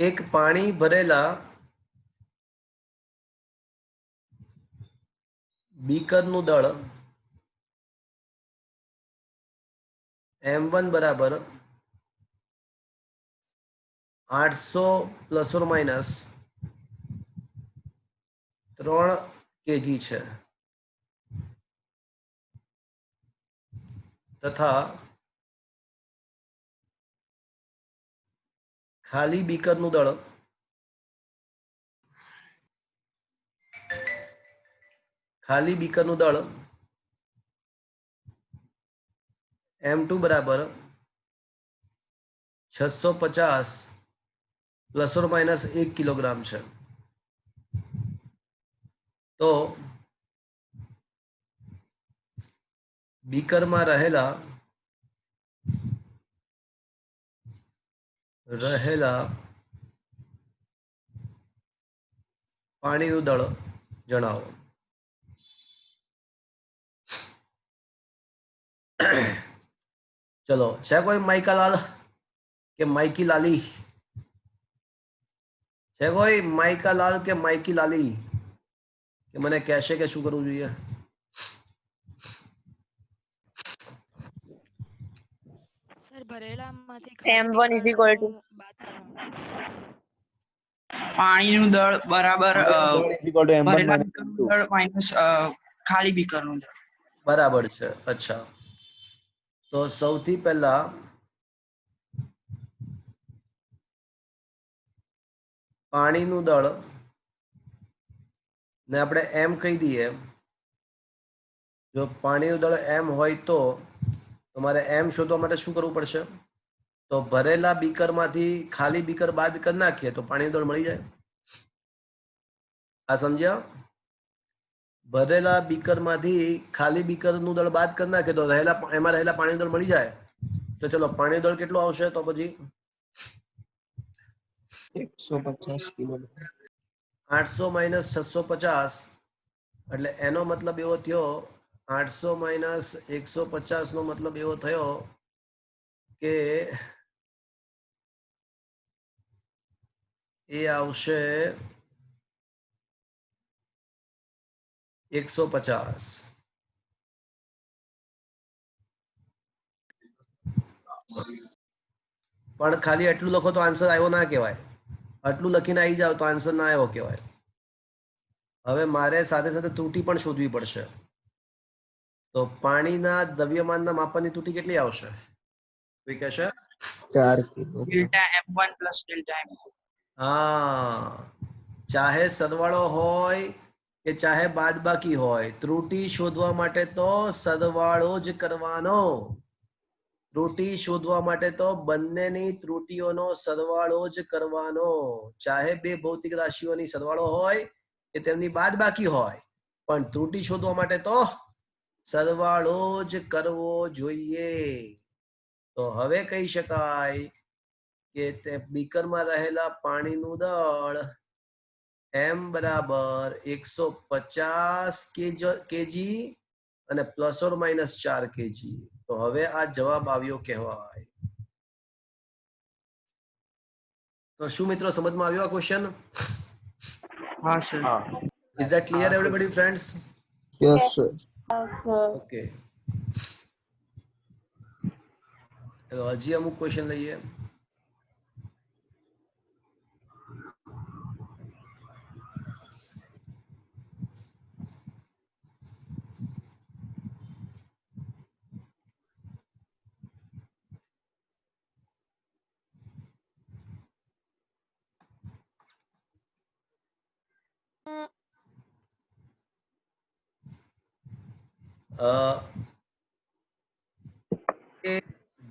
એક પાણી ભરેલા બીકરનું દળ M1 બરાબર 800 પ્લસ ઓર માઇનસ 3 kg છે તથા ખાલી બીકરનું દળ M2 બરાબર 650 પ્લસ ઓર માઇનસ 1 કિલોગ્રામ છે. તો બીકરમાં રહેલા પાણીનું દળ જણાવો. ચલો, છે કોઈ માઇકાલાલ કે માઇકી લાલી? છે કોઈ માઇકાલાલ કે માઇકી લાલી કે મને કહેશે કે શું કરવું જોઈએ? સર ભરેલામાંથી M1 is equal to બાદ કરવાનું. પાણીનું દળ બરાબર M1 ભરેલા minus બીકરનું M2. દળ માઇનસ ખાલી બીકરનું દળ. બરાબર છે. અચ્છા, તો સૌથી પહેલા પાણીનું દળ ને આપણે M કહી દઈએ. જો પાણીનું દળ M હોય તો તમારે M શોધવા માટે શું કરવું પડશે? તો ભરેલા બીકરમાંથી ખાલી બીકર બાદ કરી નાખીએ તો પાણીનું દળ મળી જાય. આ સમજ્યા? ભરેલા બીકરમાંથી ખાલી બીકરનું દળ બાદ કરી નાખીએ તો એમાં રહેલા પાણીનું દળ મળી જાય. તો ચલો, પાણીનું દળ કેટલું આવશે? તો પછી 150 કિલો. 800 માઇનસ 650 એટલે એનો મતલબ એવો થયો 800 માઇનસ 150 નો મતલબ એવો થયો કે એ આવશે 150. પણ ખાલી એટલું લખો તો આન્સર આવ્યો ના કહેવાય. આટલું લખીને આવી જાવ તો આન્સર ના આવ્યો કહેવાય. હવે મારે સાથે સાથે ત્રુટી પણ શોધવી પડશે. તો પાણીના દ્રવ્યમાનના માપનની ત્રુટી કેટલી આવશે? કોઈ કહેશે? 4 kilo. Delta M1 plus delta M2. હા, ચાહે સરવાળો હોય કે ચાહે બાદબાકી હોય, ત્રુટી શોધવા માટે તો સરવાળો જ કરવાનો. ત્રુટી શોધવા માટે તો બંનેની ત્રુટીઓનો સરવાળો જ કરવાનો. ચાહે બે ભૌતિક રાશિઓની સરવાળો હોય કે તેમની બાદબાકી હોય, પણ ત્રુટી શોધવા માટે તો સરવાળો જ કરવો જોઈએ. તો હવે કહી શકાય કે તે બીકરમાં રહેલા પાણીનું દળ M બરાબર 150 kg અને પ્લસ ઓર માઇનસ 4 kg. તો હવે આ જવાબ આવ્યો કહેવાય. તો શું મિત્રો સમજમાં આવ્યો આ ક્વેશ્ચન? હા sir. Is that clear everybody friends? Yes, sir. Okay. ચલો હજી અમુક ક્વેશ્ચન લઈએ.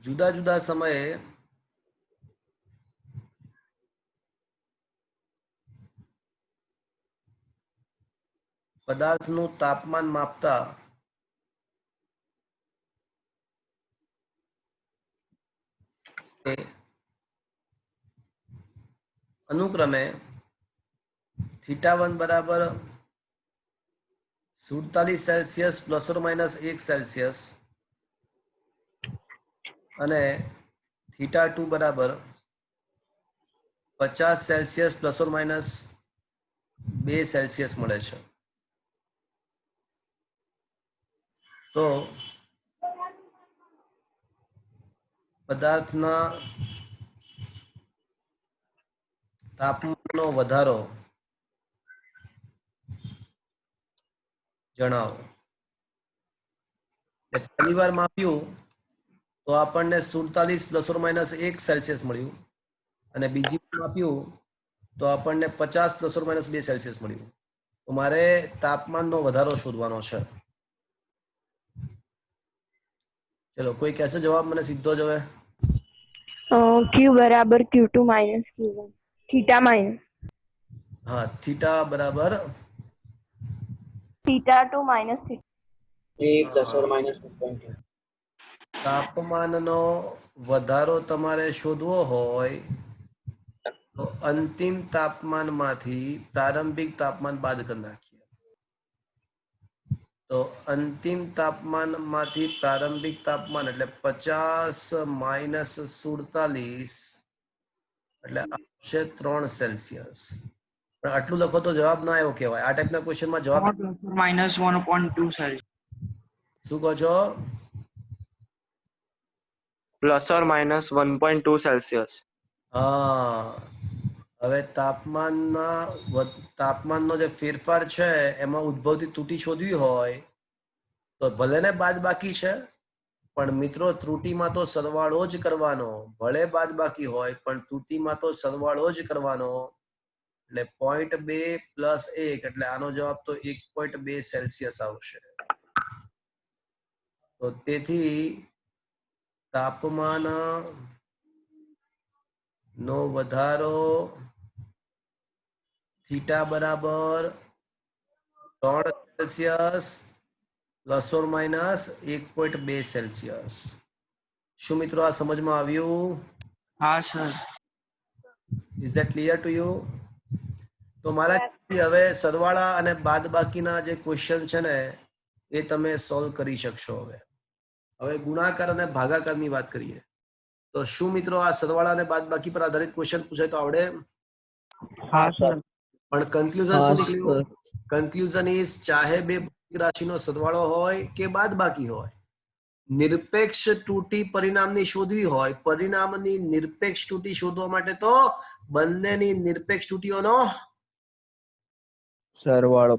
જુદા જુદા સમયે પદાર્થનું તાપમાન માપતા अनुक्रमे θ1 बराबर 47 સેલ્સિયસ ±1 સેલ્સિયસ અને θ2 બરાબર 50 સેલ્સિયસ ±2 સેલ્સિયસ મળે છે. તો પદાર્થના તાપમાનનો વધારો જણાવો. પહેલી વાર માપ્યું તો આપણને 47 ±1 સેલ્સિયસ મળ્યું અને બીજી વાર માપ્યું તો આપણને 50 ±2 સેલ્સિયસ મળ્યું. તો મારે તાપમાનનો વધારો શોધવાનો છે. ચલો કોઈ કહેશે જવાબ મને સીધો જ હવે? Q બરાબર Q2 minus Q1 theta minus હા થીટા બરાબર θ2 માઇનસ તાપમાનનો વધારો તમારે શોધવો હોય તો અંતિમ તાપમાનમાંથી પ્રારંભિક તાપમાન બાદ કરી નાખીએ. તો અંતિમ તાપમાનમાંથી પ્રારંભિક તાપમાન એટલે 50 માઇનસ 47 એટલે આવશે 3 સેલ્સિયસ. પણ આટલું લખો તો જવાબ ના આવ્યો કહેવાય. આ ટાઈપના ક્વેશ્ચનમાં જવાબ minus 1.2 celsius. શું કહો છો? ±1.2 સેલ્સિયસ. હા હવે તાપમાનનો જે ફેરફાર છે એમાં ઉદ્ભવતી ત્રુટી શોધવી હોય તો ભલે ને બાદ બાકી છે પણ મિત્રો ત્રુટીમાં તો સરવાળો જ કરવાનો. ભલે બાદ બાકી હોય પણ ત્રુટીમાં તો સરવાળો જ કરવાનો. એટલે 0.2 + 1 એટલે આનો જવાબ તો 1.2 સેલ્સિયસ આવશે. તો તેથી તાપમાન નો વધારો થીટા બરાબર 3 સેલ્સિયસ ±1.2 સેલ્સિયસ. શું મિત્રો આ સમજમાં આવ્યું? હા sir. Is that clear to you? તો મારા હવે સરવાળા અને બાદબાકીના જે ક્વેશ્ચન છે ને એ તમે સોલ્વ કરી શકશો. હવે ગુણાકાર અને ભાગાકારની વાત કરીએ તો શું મિત્રો આ સરવાળા અને બાદબાકી પર આધારિત ક્વેશ્ચન પૂછાય તો આવડે? હા સર. પણ કન્ક્લુઝન શું નીકળ્યું? કન્ક્લુઝન ઇઝ ચાહે બે ભૌતિક રાશિનો સરવાળો હોય કે બાદબાકી હોય, નિરપેક્ષ ત્રુટી પરિણામની શોધવી હોય, પરિણામની નિરપેક્ષ ત્રુટી શોધવા માટે તો બંનેની નિરપેક્ષ ત્રુટીઓનો સરવાળો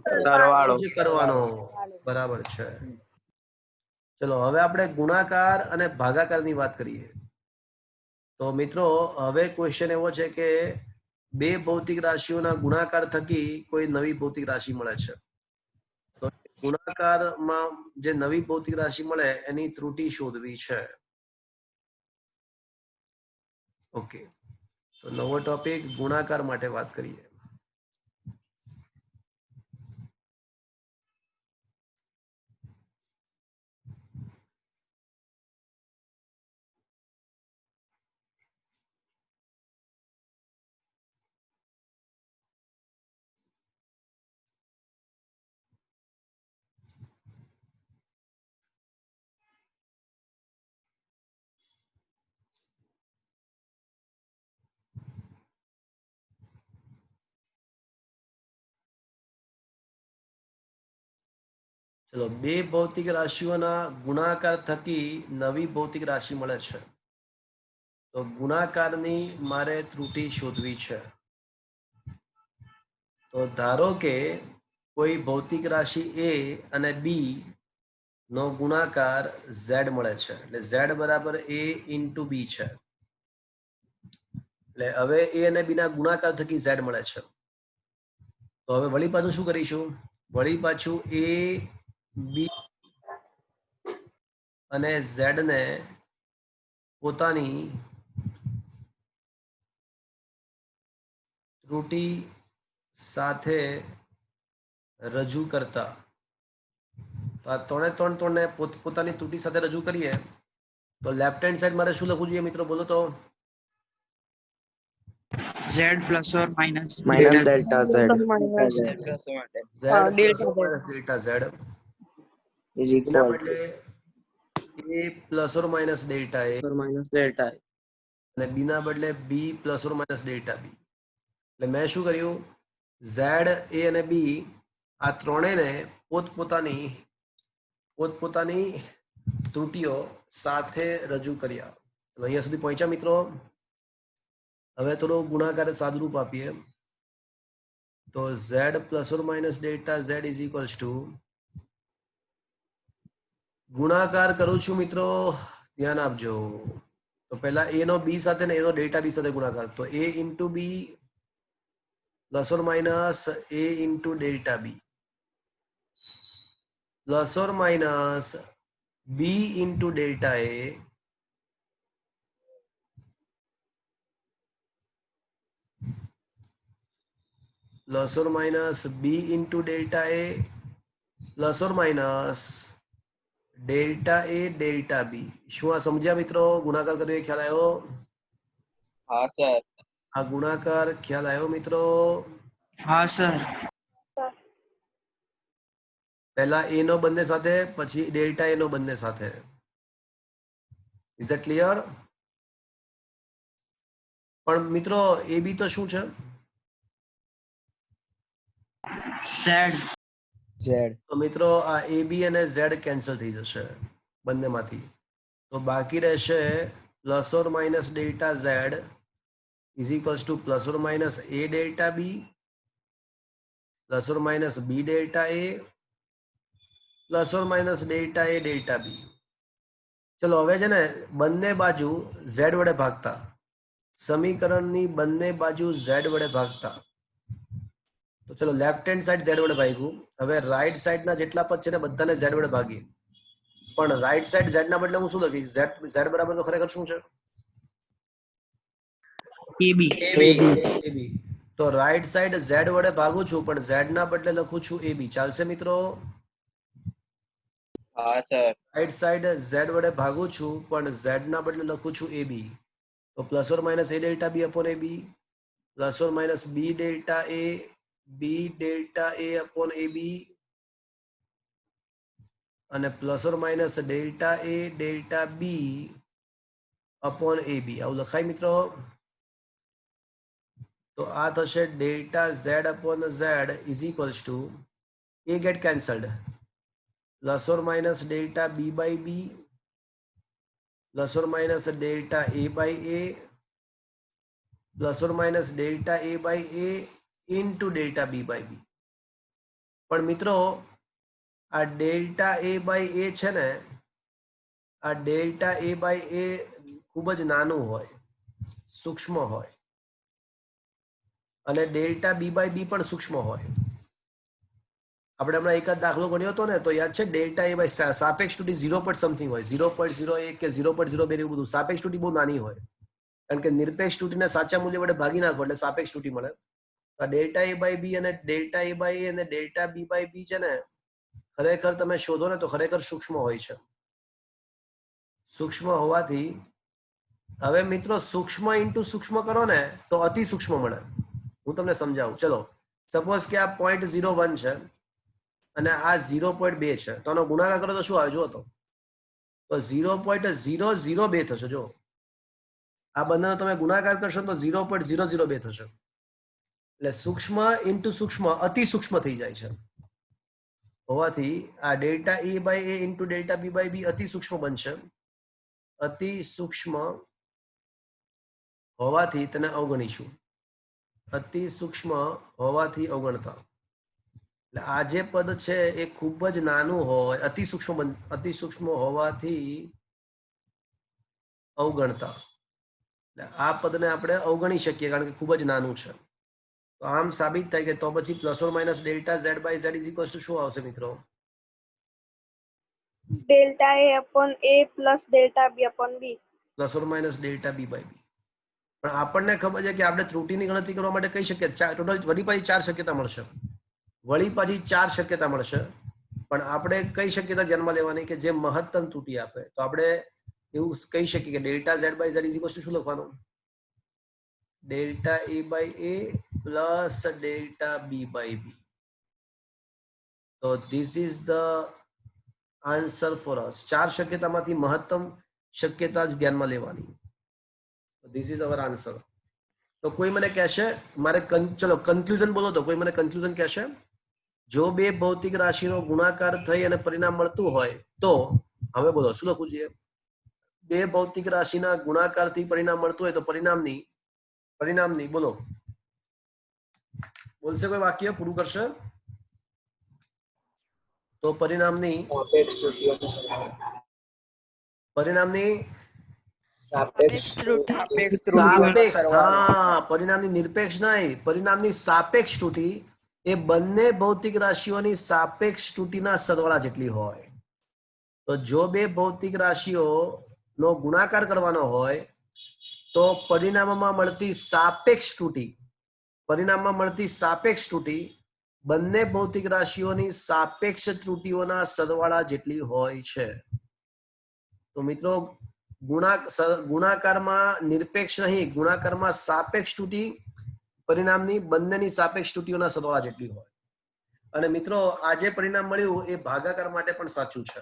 જ કરવાનો. બરાબર છે. ચલો હવે આપણે ગુણાકાર અને ભાગાકારની વાત કરીએ. તો મિત્રો હવે ક્વેશ્ચન એવો છે કે બે ભૌતિક રાશિઓના ગુણાકાર થકી કોઈ નવી ભૌતિક રાશિ મળે છે. તો ગુણાકારમાં જે નવી ભૌતિક રાશિ મળે એની ત્રુટી શોધવી છે. ઓકે, તો નવો ટોપિક ગુણાકાર માટે વાત કરીએ. ચલો બે ભૌતિક રાશિઓના ગુણાકાર થકી નવી ભૌતિક રાશિ મળે છે. તો ગુણાકારની મારે ત્રુટી શોધવી છે. તો ધારો કે કોઈ ભૌતિક રાશિ A અને B નો ગુણાકાર Z મળે છે. એટલે Z બરાબર A * B છે. એટલે હવે A અને B ના ગુણાકાર થકી Z મળે છે. તો હવે વળી પાછું શું કરીશું? વળી પાછું A B અને Z ને પોતાની ત્રુટી સાથે રજૂ કરતા, તો આ ત્રણે પોતાની ત્રુટી સાથે રજૂ કરીએ તો લેફ્ટ હેન્ડ સાઈડ મારે શું લખવું જોઈએ મિત્રો? બોલો તો. Z plus or minus minus delta. delta z minus z plus or z delta plus or z minus delta z is એના equal બદલે a plus or minus delta a to or minus delta અને b ના બદલે b plus or minus delta b. એટલે મેં શું કર્યું, z a અને b આ ત્રણેયને પોતપોતાની ત્રુટીઓ સાથે રજૂ કર્યા. એટલે અહીંયા સુધી પહોંચ્યા મિત્રો. હવે થોડો ગુણાકાર સાદુરૂપ આપીએ તો z plus or minus delta z is equals to, ગુણાકાર કરું છું મિત્રો, ધ્યાન આપજો. તો પહેલા a નો b સાથે ને a નો ડેલ્ટા b સાથે ગુણાકાર, તો a into b plus or minus a into delta b plus or minus b into delta a plus or minus b into delta a plus or minus delta a delta b. શું આ સમજ્યા મિત્રો? ગુણાકાર કર્યો એ ખ્યાલ આવ્યો? હા sir આ ગુણાકાર ખ્યાલ આવ્યો મિત્રો? હા સર. પહેલા a નો બંને સાથે, પછી ડેલ્ટા a નો બંને સાથે. Is that clear? પણ મિત્રો a b તો શું છે? Z. z તો મિત્રો આ a b અને z કેન્સલ થઈ જશે બંનેમાંથી. તો બાકી રહેશે plus or minus delta z is equals to plus or minus a delta b plus or minus b delta a plus or minus delta a delta b. ચલો હવે છે ને બંને બાજુ z વડે ભાગતા, સમીકરણની બંને બાજુ z વડે ભાગતા. તો ચલો લેફ્ટ હેન્ડ સાઈડ z વડે ભાગ્યું. હવે રાઈટ સાઈડ ના જેટલા પદ છે ને બધાને z વડે ભાગીએ. પણ રાઈટ સાઈડ z ના બદલે હું શું લખીશ? z બરાબર તો ખરેખર શું છે? AB. ab. તો રાઈટ સાઈડ z વડે ભાગું છું પણ z ના બદલે લખું છું ab. ચાલશે મિત્રો? હા સર રાઈટ સાઈડ z વડે ભાગું છું પણ z ના બદલે લખું છું ab. તો plus or minus a delta b upon ab plus or minus b delta a b delta a upon ab અને plus or minus delta a delta b upon ab. આવું લખાય મિત્રો? તો આ થશે delta z upon z is equals to, a get cancelled, plus or minus delta b by b plus or minus delta a by a plus or minus delta a by a into delta b by b. પણ મિત્રો આ delta a by a છે ને, આ delta a by a ખૂબ જ નાનું હોય, સૂક્ષ્મ હોય, અને ડેલ્ટા b બાય b પણ સૂક્ષ્મ હોય. આપણે હમણાં એક જ દાખલો ગણ્યો હતો ને, તો યાદ છે ડેલ્ટા a બાય સાપેક્ષ તૂટી 0.something હોય, 0.01 કે 0.02 એવું બધું. સાપેક્ષ તૂટી બહુ નાની હોય, કારણ કે નિરપેક્ષ તૂટીને સાચા મૂલ્ય વડે ભાગી નાખો એટલે સાપેક્ષ તૂટી મળે. ડેલ્ટા a બાય b અને ડેલ્ટા a બાય a અને ડેલ્ટા b બાય b છે ને, ખરેખર તમે શોધો ને તો ખરેખર સૂક્ષ્મ હોય છે. સૂક્ષ્મ હોવાથી હવે મિત્રો સૂક્ષ્મ ઇન્ટુ સૂક્ષ્મ કરો ને તો અતિ સૂક્ષ્મ મળે. હું તમને સમજાવું. ચલો સપોઝ કે આ 0.01 છે અને આ 0.2 છે, તો આનો ગુણાકાર કરો તો શું આવે? જો તો 0.002 થશે. જો આ બંનેનો તમે ગુણાકાર કરશો તો 0.002 થશે. એટલે સૂક્ષ્મ ઇન્ટુ સૂક્ષ્મ અતિ સૂક્ષ્મ થઈ જાય છે. હોવાથી આ delta a by a into delta b by b અતિ સૂક્ષ્મ બનશે. અતિ સૂક્ષ્મ હોવાથી તેને અવગણીશું. અતિ સૂક્ષ્મ હોવાથી અવગણતા. એટલે આ જે પદ છે એ ખૂબ જ નાનું હોય, અતિ સૂક્ષ્મ હોવાથી અવગણતા. એટલે આ પદને આપણે અવગણી શકીએ કારણ કે ખૂબ જ નાનું છે. તો આમ સાબિત થાય કે તો પછી plus or minus delta z by z is equals to શું આવશે મિત્રો? delta a upon a plus delta b upon b. Plus or minus delta b by b. પણ આપણને ખબર છે કે આપણે ત્રુટીની ગણતરી કરવા માટે કઈ શક્યતા, ટોટલ વળી પાછી 4 શક્યતા મળશે. વળી પાછી 4 શક્યતા મળશે. પણ આપણે કઈ શક્યતા ધ્યાનમાં લેવાની કે જે મહત્તમ ત્રુટી આપે. તો આપણે એવું કહી શકીએ કે delta z by z is equals to શું લખવાનું? delta A by A plus delta B by B. So this is the answer for us. 4 શક્યતામાંથી મહત્તમ શક્યતા જ ધ્યાનમાં લેવાની. This is our answer. તો કોઈ મને કહેશે મારે ચલો કન્ક્લુઝન બોલો તો કોઈ મને કન્ક્લુઝન કહેશે જો બે ભૌતિક રાશિનો ગુણાકાર થઈ અને પરિણામ મળતું હોય તો હવે બોલો શું લખવું જોઈએ બે ભૌતિક રાશિના ગુણાકારથી પરિણામ મળતું હોય તો પરિણામની બોલો બોલશે કોઈ વાક્ય પૂરું કરશે તો પરિણામની સાપેક્ષ ત્રુટિ સાપેક્ષ હા પરિણામની નિરપેક્ષ નહીં પરિણામની સાપેક્ષ ત્રુટિ એ બંને ભૌતિક રાશિઓની સાપેક્ષ ત્રુટિના સરવાળા જેટલી હોય તો જો બે ભૌતિક રાશિઓનો ગુણાકાર કરવાનો હોય તો પરિણામમાં મળતી સાપેક્ષ ત્રુટિ બંને ભૌતિક રાશિઓની સાપેક્ષ ત્રુટિઓના સરવાળા જેટલી હોય છે તો મિત્રો ગુણાકારમાં નિરપેક્ષ નહીં ગુણાકારમાં સાપેક્ષ ત્રુટિ પરિણામની બંનેની સાપેક્ષ ત્રુટિઓના સરવાળા જેટલી હોય અને મિત્રો આ જે પરિણામ મળ્યું એ ભાગાકાર માટે પણ સાચું છે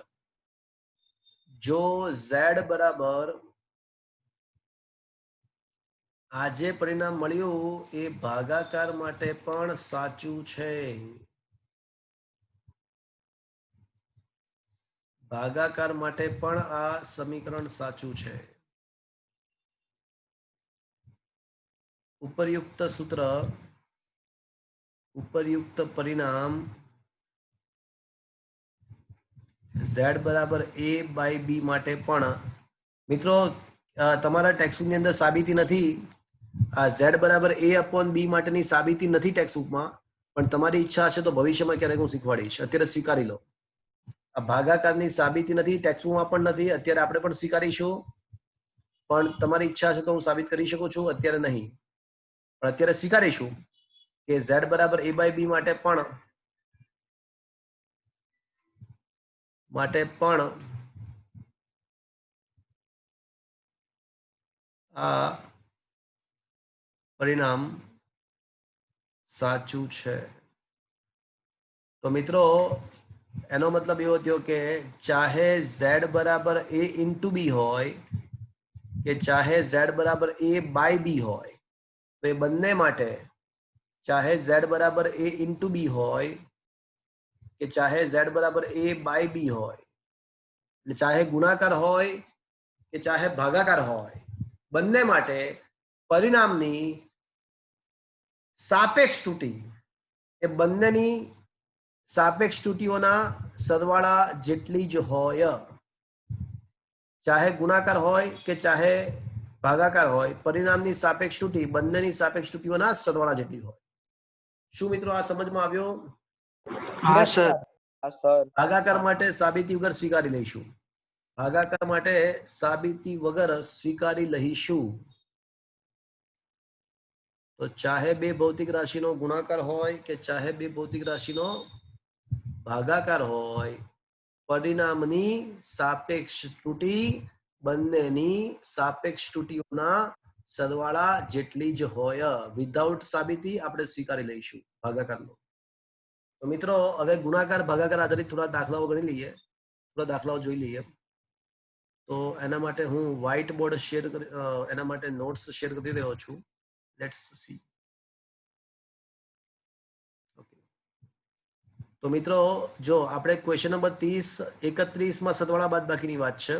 જો z બરાબર આ જે પરિણામ મળ્યું એ ભાગાકાર માટે પણ સાચું છે ભાગાકાર માટે પણ આ સમીકરણ સાચું છે ઉપરયુક્ત સૂત્ર ઉપરયુક્ત પરિણામ z બરાબર a by b માટે પણ મિત્રો તમારા ટેક્સ્ટબુકની અંદર સાબિતી નથી આ z બરાબર a upon b માટેની સાબિતી નથી ટેક્સ્ટબુકમાં પણ તમારી ઈચ્છા હશે તો ભવિષ્યમાં ક્યારેક હું શીખવાડીશ અત્યારે સ્વીકારી લો આ ભાગાકારની સાબિતી નથી ટેક્સ્ટબુકમાં પણ નથી અત્યારે આપણે પણ સ્વીકારીશું પણ તમારી ઈચ્છા હશે તો હું સાબિત કરી શકું છું અત્યારે નહીં પણ અત્યારે સ્વીકારીશું કે z બરાબર a by b માટે પણ આ પરિણામ સાચું છે તો મિત્રો એનો મતલબ એવો થયો કે ચાહે z બરાબર a into b હોય કે ચાહે z બરાબર a by b હોય તો એ બંને માટે ચાહે z બરાબર a into b હોય કે ચાહે z બરાબર a by b હોય એટલે ચાહે ગુણાકાર હોય કે ચાહે ભાગાકાર હોય બંને માટે પરિણામની સાપેક્ષ ત્રુટિ એ બંનેની સાપેક્ષ ત્રુટિઓના સરવાળા જેટલી જ હોય ચાહે ગુણાકાર હોય કે ચાહે ભાગાકાર હોય પરિણામની સાપેક્ષ ત્રુટિ બંનેની સાપેક્ષ ત્રુટિઓના સરવાળા જેટલી હોય શું મિત્રો આ સમજમાં આવ્યો હા સર ભાગાકાર માટે સાબિતી વગર સ્વીકારી લઈશું ભાગાકાર માટે સાબિતી વગર સ્વીકારી લઈશું તો ચાહે બે ભૌતિક રાશિનો ગુણાકાર હોય કે ચાહે બે ભૌતિક રાશિનો ભાગાકાર હોય પરિણામની સાપેક્ષ ત્રુટિ બંનેની સાપેક્ષ ત્રુટિઓના સરવાળા જેટલી જ હોય વિધાઉટ સાબિતી આપણે સ્વીકારી લઈશું ભાગાકારનો તો મિત્રો હવે ગુણાકાર ભાગાકાર આધારિત થોડા દાખલાઓ ગણી લઈએ થોડા દાખલાઓ જોઈ લઈએ તો એના માટે હું વ્હાઇટ બોર્ડ શેર એના માટે નોટ્સ શેર કરી રહ્યો છું લેટ્સ સી તો મિત્રો જો આપણે ક્વેશ્ચન નંબર 31 માં સરવાળા બાદબાકીની વાત છે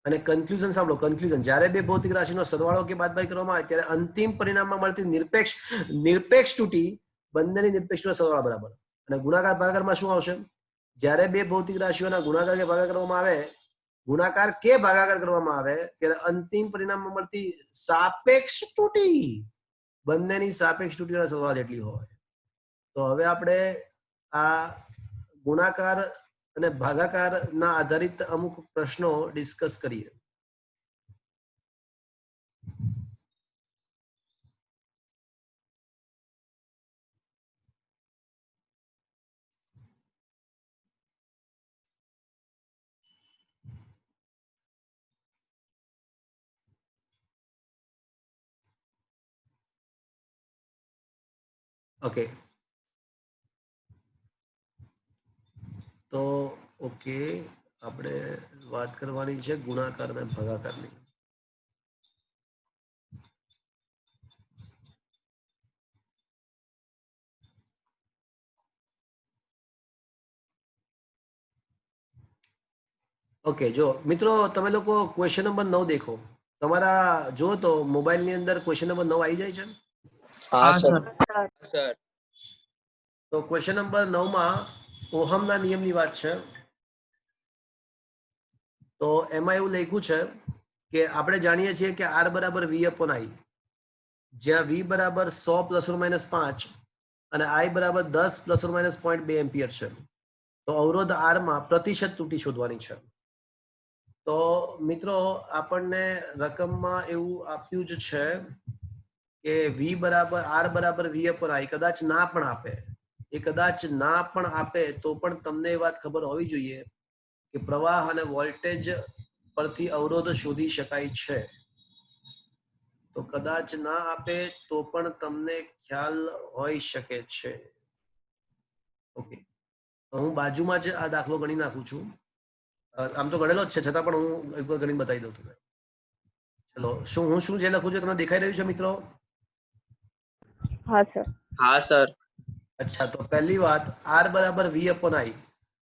અને કન્ક્લુઝન સાંભળો કન્ક્લુઝન જ્યારે બે ભૌતિક રાશિનો સરવાળો કે બાદબાકી કરવામાં આવે ત્યારે અંતિમ પરિણામમાં મળતી નિરપેક્ષ ત્રુટિ બંનેની નિરપેક્ષનો સરવાળા બરાબર અને ગુણાકાર ભાગાકારમાં શું આવશે જ્યારે બે ભૌતિક રાશિઓના ગુણાકાર કે ભાગાકાર કરવામાં આવે ગુણાકાર કે ભાગાકાર કરવામાં આવે ત્યારે અંતિમ પરિણામમાં મળતી સાપેક્ષ ત્રુટિ બંનેની સાપેક્ષ ત્રુટિઓના સરવાળા જેટલી હોય તો હવે આપણે આ ગુણાકાર અને ભાગાકારના આધારિત અમુક પ્રશ્નો ડિસ્કસ કરીએ ઓકે, તો ઓકે, આપણે વાત કરવાની છે ગુણાકાર અને ભાગાકારની. ઓકે, જો મિત્રો તમે લોકો ક્વેશ્ચન નંબર 9 દેખો. તમારા જો તો મોબાઈલ ની અંદર ક્વેશ્ચન નંબર 9 આવી જાય છે. હા સર. સર તો ક્વેશ્ચન નંબર 9 માં ઓહમના નિયમની વાત છે. તો એમાં એવું લખ્યું છે કે આપણે જાણીએ છીએ કે R બરાબર V upon I, જ્યાં V બરાબર 100 પ્લસ ઓર માઇનસ 5 અને I બરાબર 10 પ્લસ ઓર માઇનસ 0.2 એમ્પિયર છે. તો અવરોધ R માં પ્રતિશત ત્રુટી શોધવાની છે. તો મિત્રો આપણને રકમમાં એવું આપ્યું જ છે કે V બરાબર R બરાબર V upon I. કદાચ ના પણ આપે, એ કદાચ ના પણ આપે તો પણ તમને એ વાત ખબર હોવી જોઈએ કે પ્રવાહ અને વોલ્ટેજ પરથી અવરોધ શોધી શકાય છે. તો કદાચ ના આપે તો પણ તમને ખ્યાલ હોઈ શકે છે. ઓકે, હું બાજુમાં જ આ દાખલો ગણી નાખું છું. આમ તો ગણેલો જ છે, છતાં પણ હું એક વાર ગણી બતાવી દઉં તમને. ચલો, શું જે લખું છું તમને દેખાઈ રહ્યું છે મિત્રો? હા સર. હા સર અચ્છા, તો પહેલી વાત R બરાબર V upon I.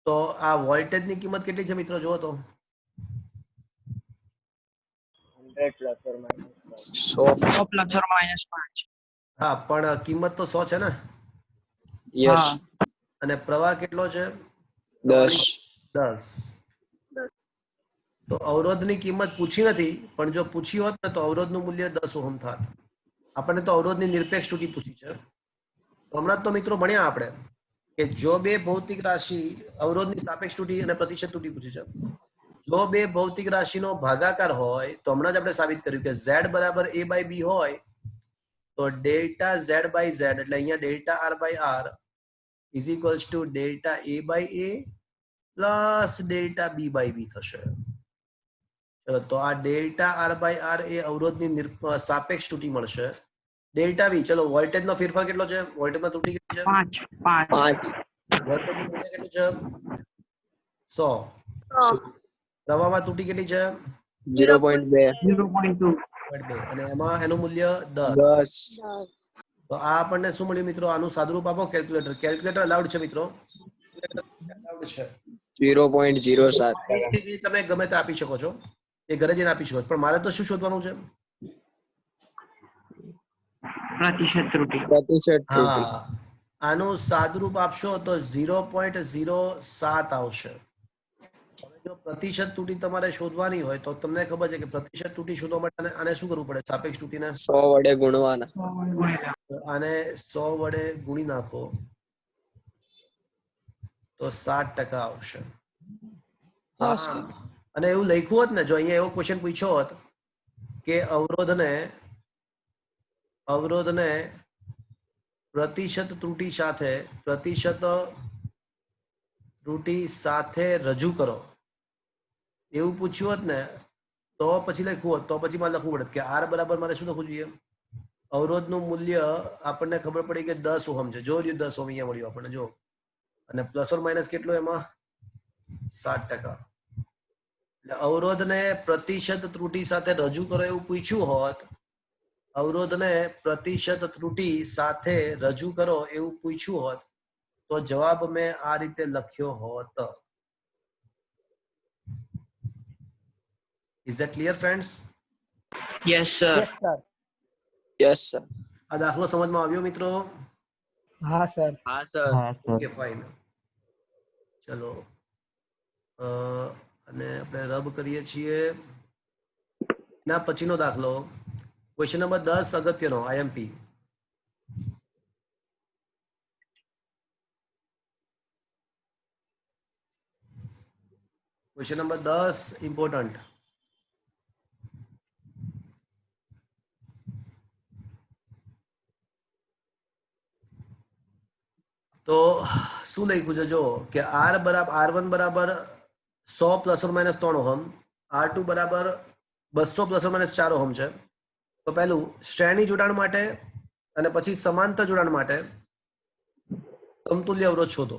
તો આ વોલ્ટેજ ની કિંમત કેટલી છે મિત્રો? જુઓ તો 100 પ્લસ ઓર માઇનસ 5. હા, પણ કિંમત તો 100 છે ને, યસ. અને પ્રવાહ કેટલો છે? 10. 10. તો અવરોધની કિંમત પૂછી નથી, પણ જો પૂછી હોત ને તો અવરોધનું મૂલ્ય 10 ઓહમ થાત. આપણને તો અવરોધની નિરપેક્ષ ત્રુટી પૂછી છે. હમણાં તો મિત્રો ભણ્યા આપણે કે જો બે ભૌતિક રાશિ, અવરોધની સાપેક્ષ ત્રુટી અને પ્રતિશત ત્રુટી પૂછી છે. જો બે ભૌતિક રાશિનો ભાગાકાર હોય તો હમણાં જ આપણે સાબિત કર્યું કે Z બરાબર A બાય B હોય તો ડેલ્ટા Z બાય Z, એટલે અહીંયા delta R by R is equals to delta A by A plus delta B by B થશે. ચલો, તો આ ડેલ્ટા R બાય R એ અવરોધની સાપેક્ષ ત્રુટી મળશે. ડેલ્ટા V, ચલો વોલ્ટેજનો ફેરફાર કેટલો છે? વોલ્ટેજમાં ત્રુટી કેટલી છે? 5. વોલ્ટેજનું મૂલ્ય કેટલું છે? 100. પ્રવાહમાં ત્રુટી કેટલી છે? 0.2. 2. અને એમાં એનું મૂલ્ય 10. 10. તો આ આપણને શું મળ્યું મિત્રો? આનું સાદુરૂપ આપો કેલ્ક્યુલેટર. કેલ્ક્યુલેટર અલાઉડ છે મિત્રો, અલાઉડ છે. 0.07. એ તમે ગમે તે આપી શકો છો, એ ઘરે જઈને આપી શકો છો. પણ મારે તો શું શોધવાનું છે? પ્રતિશત ત્રુટિ. હા, આનું સાદુરૂપ આપશો તો 0.07 આવશે. હવે જો પ્રતિશત ત્રુટી તમારે શોધવાની હોય તો તમને ખબર છે કે પ્રતિશત ત્રુટી શોધવા માટે આને શું કરવું પડે? સાપેક્ષ ત્રુટીને 100 વડે ગુણવાના. તો આને 100 વડે ગુણી નાખો તો 7% આવશે. હા હા, અને એવું લખ્યું હોત ને, જો અહીંયા એવો ક્વેશ્ચન પૂછ્યો હોત કે અવરોધને પ્રતિશત ત્રુટી સાથે રજૂ કરો, એવું પૂછ્યું હોત ને તો પછી લખ્યું હોત, તો પછી મારે લખવું પડે કે R બરાબર મારે શું લખવું જોઈએ? અવરોધનું મૂલ્ય આપણને ખબર પડી કે 10 ઓહમ છે. જો 10 ઓહમ અહીંયા મળ્યું આપણને, જો, અને પ્લસ ઓર માઇનસ કેટલું એમાં? 7%. એટલે અવરોધને પ્રતિશત ત્રુટી સાથે રજૂ કરો એવું પૂછ્યું હોત, અવરોધને પ્રતિશત ત્રુટી સાથે રજૂ કરો એવું પૂછ્યું હોત તો જવાબ મેં આ રીતે લખ્યો હોત. Is that clear friends? Yes sir. Yes sir. આ દાખલો સમજમાં આવ્યો મિત્રો? હા સર ઓકે, ફાઇન. ચલો, અને આપણે રબ કરીએ છીએ. ના પછીનો દાખલો, ક્વેશ્ચન નંબર 10 અગત્યનો IMP. Question number 10 important. તો શું લખ્યું છે? જો કે R1 બરાબર 100 plus or minus 3 ohm, R2 બરાબર 200 પ્લસ ઓર માઇનસ 4 ઓહમ છે. તો પહેલું શ્રેણી જોડાણ માટે અને પછી સમાંતર જોડાણ માટે સમતુલ્ય અવરોધ શોધો.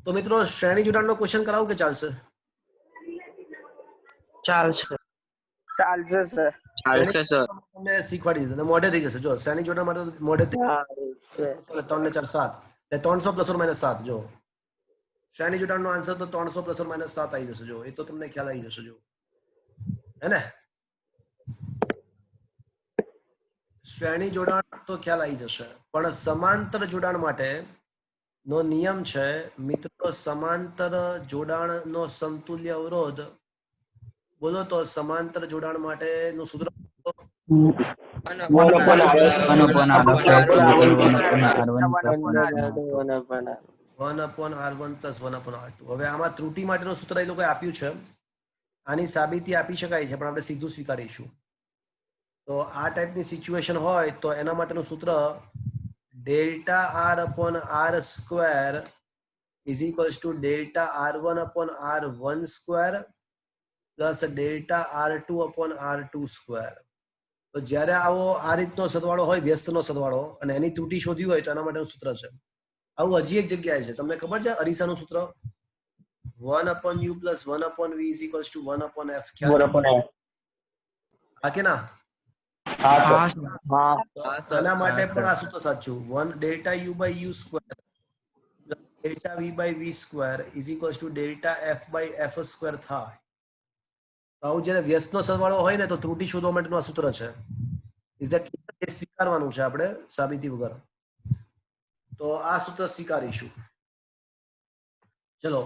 તો મિત્રો શ્રેણી જોડાણનો ક્વેશ્ચન કરાવું કે ચાલશે? ચાલશે. ચાલશે સર. તમને શીખવાડી દીધું અને મોઢે થઈ જશે. જો શ્રેણી જોડાણ માટે મોઢે 3 ને 4 7 એટલે 300 પ્લસ ઓર માઇનસ 7. જો શ્રેણી જોડાણનો આન્સર તો 300 પ્લસ ઓર માઇનસ 7 આવી જશે. જો એ તો તમને ખ્યાલ આવી જશે. જો હે ને, શ્રેણી જોડાણ તો ખ્યાલ આવી જશે, પણ સમાંતર જોડાણ માટે નો નિયમ છે મિત્રો, સમાંતર જોડાણ નો સમતુલ્ય અવરોધ બોલો તો સમાંતર જોડાણ માટે નું સૂત્ર 1/r1 plus 1/r2. હવે આમાં ત્રુટિ માટેનું સૂત્ર એ લોકોએ આપ્યું છે. આની સાબિતી આપી શકાય છે, પણ આપણે સીધું સ્વીકારીશું. તો આ ટાઈપની સિચ્યુએશન હોય તો એના માટેનું સૂત્ર delta R upon R square is equals to delta r1 upon r1 square plus delta r2 upon r2 square. તો જ્યારે આવો આ રીતનો સરવાળો હોય, વ્યસ્તનો સરવાળો, અને એની ત્રુટિ શોધવી હોય તો એના માટેનું સૂત્ર છે. આવું હજી એક જગ્યાએ છે, તમને ખબર છે અરીસાનું સૂત્ર 1/u plus 1/v is equals to 1/f. હા કે ના? આના માટે પણ આ સૂત્ર સાચું. 1 delta u by u square delta v by v square is equals to delta f by f square થાય. આવું જ્યારે વ્યસ્તનો સરવાળો હોય ને તો ત્રુટિ શોધવા માટેનું આ સૂત્ર છે. એ સ્વીકારવાનું છે આપણે સાબિતી વગર. તો આ સૂત્ર સ્વીકારીશું. ચલો,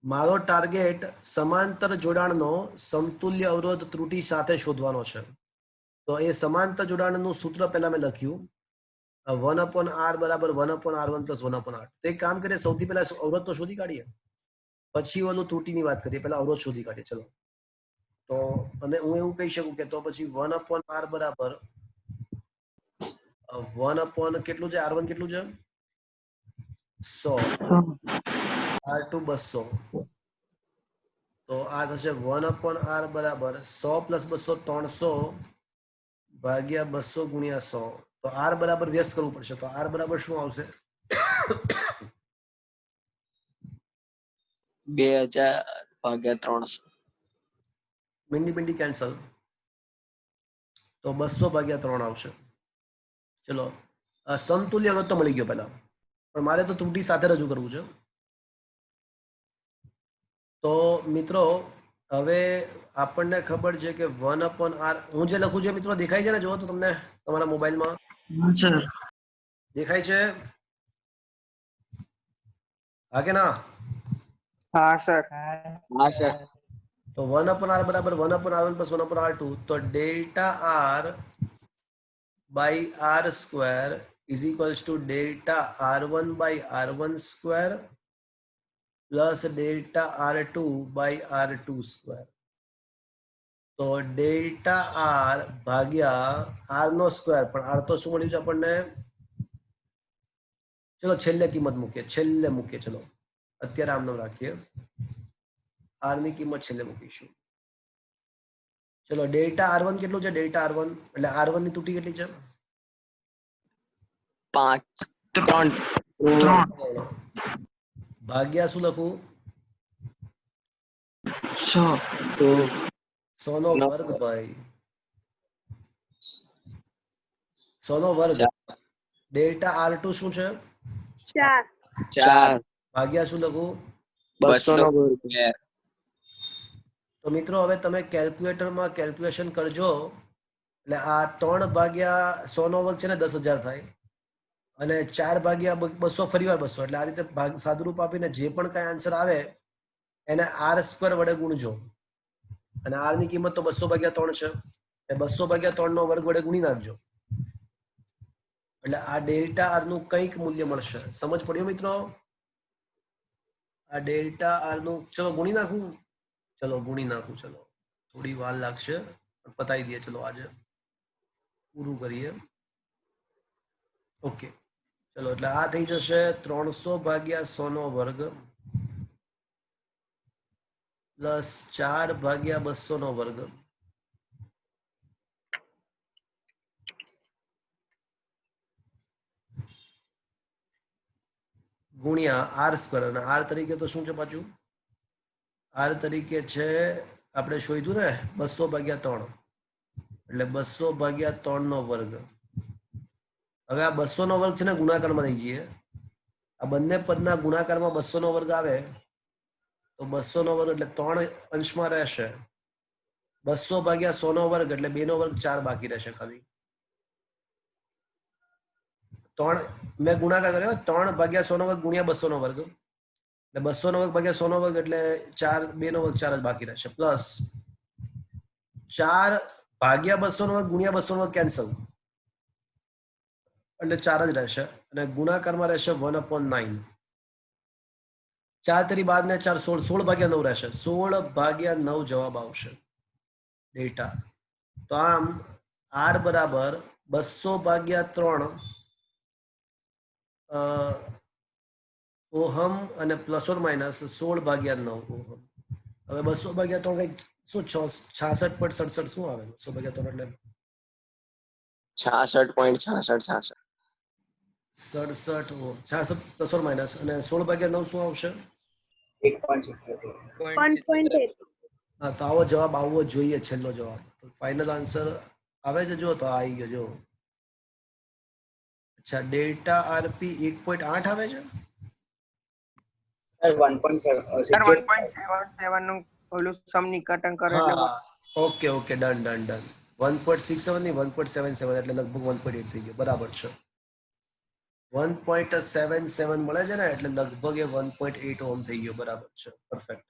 મારો ટાર્ગેટ સમાંતર જોડાણનો સમતુલ્ય અવરોધ ત્રુટિ સાથે શોધવાનો છે. તો એ સમાંતર જોડાણનું સૂત્ર પહેલા મેં લખ્યું 1/r બરાબર 1/r1 plus 1/r2. તો એક કામ કરીએ, સૌથી પહેલા અવરોધ તો શોધી કાઢીએ, પછી ઓલું ત્રુટિની વાત કરીએ. પહેલા અવરોધ શોધી કાઢીએ. ચલો, તો અને હું એવું કહી શકું કે તો પછી 1/r બરાબર 1 કેટલું છે, r1 કેટલું છે 100, r2 200. તો આ થશે 1/r બરાબર 100 plus 200 300 ભાગ્યા 200 ગુણ્યા 100. તો r બરાબર વ્યસ્ત કરવું પડશે. તો r બરાબર શું આવશે? 2000 ભાગ્યા 300. મીંડી કેન્સલ. તો 200 ભાગ્યા 3 આવશે. ચલો, સમતુલ્ય અવરોધ તો મળી ગયો પહેલા, પણ મારે તો ત્રુટિ સાથે રજૂ કરવું છે. તો મિત્રો હવે આપણને ખબર છે કે 1/r, હું જે લખું છું મિત્રો દેખાય છે ને? જુઓ તો તમને તમારા મોબાઈલમાં દેખાય છે? હા કે ના? હા સર. તો 1/r બરાબર 1/r1 plus 1/r2. તો delta r by r square is equals to delta r1 by r1 square plus delta r2 by r2 square. તો ડેલ્ટા r ભાગ્યા r નો સ્ક્વેર, પણ r તો શું મળ્યું છે આપણને? ચલો છેલ્લે કિંમત મૂકીએ, છેલ્લે મૂકીએ. ચલો અત્યારે આમ નામ રાખીએ, r ની કિંમત છેલ્લે મૂકીશું. ચલો, ડેલ્ટા r1 કેટલું છે? ડેલ્ટા r1 એટલે r1 ની ત્રુટિ કેટલી છે? 3 ભાગ્યા શું લખું? 100 નો વર્ગ ભાઈ, 100 નો વર્ગ. ડેલ્ટા r2 શું છે? 4. ભાગ્યા શું લખું? 200. તો મિત્રો હવે તમે કેલ્ક્યુલેટરમાં કેલ્ક્યુલેશન કરજો. એટલે આ 3 ભાગ્યા 100 નો વર્ગ છે ને 10,000 થાય, અને 4 ભાગ્યા 200 ફરીવાર 200. એટલે આ રીતે સાદુરૂપ આપીને જે પણ કઈ આન્સર આવે એને r સ્ક્વેર વડે ગુણજો. અને r ની કિંમત તો 200 ભાગ્યા 3 છે, એટલે 200 ભાગ્યા 3 નો વર્ગ વડે ગુણી નાખજો. એટલે આ ડેલ્ટા r નું કંઈક મૂલ્ય મળશે. સમજ પડ્યો મિત્રો? આ ડેલ્ટા r નું, ચલો ગુણી નાખું. ચલો ગુણી નાખું. ચલો થોડી વાર લાગશે, પતાવી દઈએ. ચલો આજે પૂરું કરીએ. ઓકે, ચલો એટલે આ થઈ જશે 300 ભાગ્યા 100 નો વર્ગ પ્લસ 4 ભાગ્યા 200 નો વર્ગ ગુણ્યા આર સ્ક્વેર, અને આર તરીકે તો શું છે પાછું? આર તરીકે છે આપણે શોધ્યું ને 200/3, એટલે 200/3 નો વર્ગ. હવે આ 200 નો વર્ગ છે ને ગુણાકારમાં લઈ જઈએ, આ બંને પદના ગુણાકારમાં 200 નો વર્ગ આવે તો 200 નો વર્ગ એટલે 3 અંશમાં રહેશે. 200/100 નો વર્ગ એટલે 2 નો વર્ગ 4 બાકી રહેશે ખાલી. 3 મેં ગુણાકાર કર્યો 3/100 નો વર્ગ ગુણ્યા 200 નો વર્ગ, એટલે 200 નો વર્ગ ભાગ્યા 100 નો વર્ગ એટલે 4, 2 નો વર્ગ 4 જ બાકી રહેશે, પ્લસ 4/200 નો વર્ગ ગુણ્યા 200 નો વર્ગ કેન્સલ એટલે 4 જ રહેશે, અને ગુણાકારમાં રહેશે 1/9. 4 તરી બાદ ને 4 16, 16/9 રહેશે, 16/9 જવાબ આવશે ડેલ્ટા. તો આમ આર બરાબર 200/3 ઓહમ અને પ્લસ ઓર માઇનસ 16/9 ઓહમ. હવે 200/3 કઈક શું 66.67 શું આવે? 200/3 એટલે 66.66. 67 66 પ્લસ ઓર માઇનસ, અને 16/9 શું આવશે? 1.8. હા, તો આવો જવાબ આવવો જોઈએ, છેલ્લો જવાબ. તો ફાઇનલ આન્સર આવે છે, જો તો આ આવી ગયો જો. અચ્છા, ડેલ્ટા આરપી 1.8 આવે છે. 1.77 નું ઓલું સમીકરણ કરે એટલે હા, okay okay, done done done. 1.67 ની 1.77 એટલે લગભગ 1.8 થઈ ગયો, બરાબર છે. 1.77 મળે છે ને એટલે લગભગ એ 1.8 ઓહમ થઈ ગયો, બરાબર છે, પરફેક્ટ.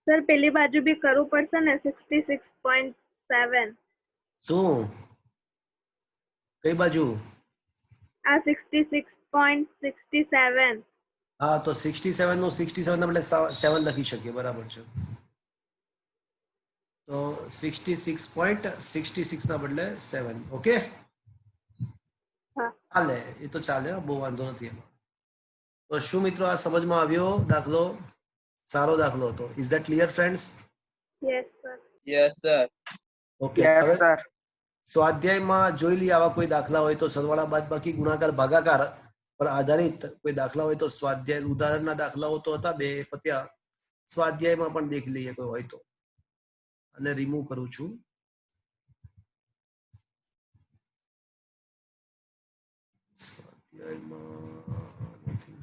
સર પેલી બાજુ બી કરવું પડશે ને 66.7. શું કઈ બાજુ? આ 66.67. હા, તો 67 નું 67 ના બદલે 7 લખી શકીએ, બરાબર છે. તો 66.66 ના બદલે 7. ઓકે, હા. ચાલે, એ તો ચાલે, બહુ વાંધો નથી એમાં. તો શું મિત્રો આ સમજમાં આવ્યો દાખલો? સારો દાખલો હતો. Is that clear friends? Yes sir. Yes sir. Okay, yes હવે સર. સ્વાધ્યાયમાં જોઈ લઈએ આવા કોઈ દાખલા હોય તો, સરવાળા બાદબાકી ગુણાકાર ભાગાકાર પર આધારિત કોઈ દાખલા હોય તો. સ્વાધ્યાય ઉદાહરણના દાખલાઓ તો હતા 2 પત્યા, સ્વાધ્યાયમાં પણ દેખી લઈએ કોઈ હોય તો. અને રિમૂવ કરું છું. સ્વાધ્યાયમાં નથી.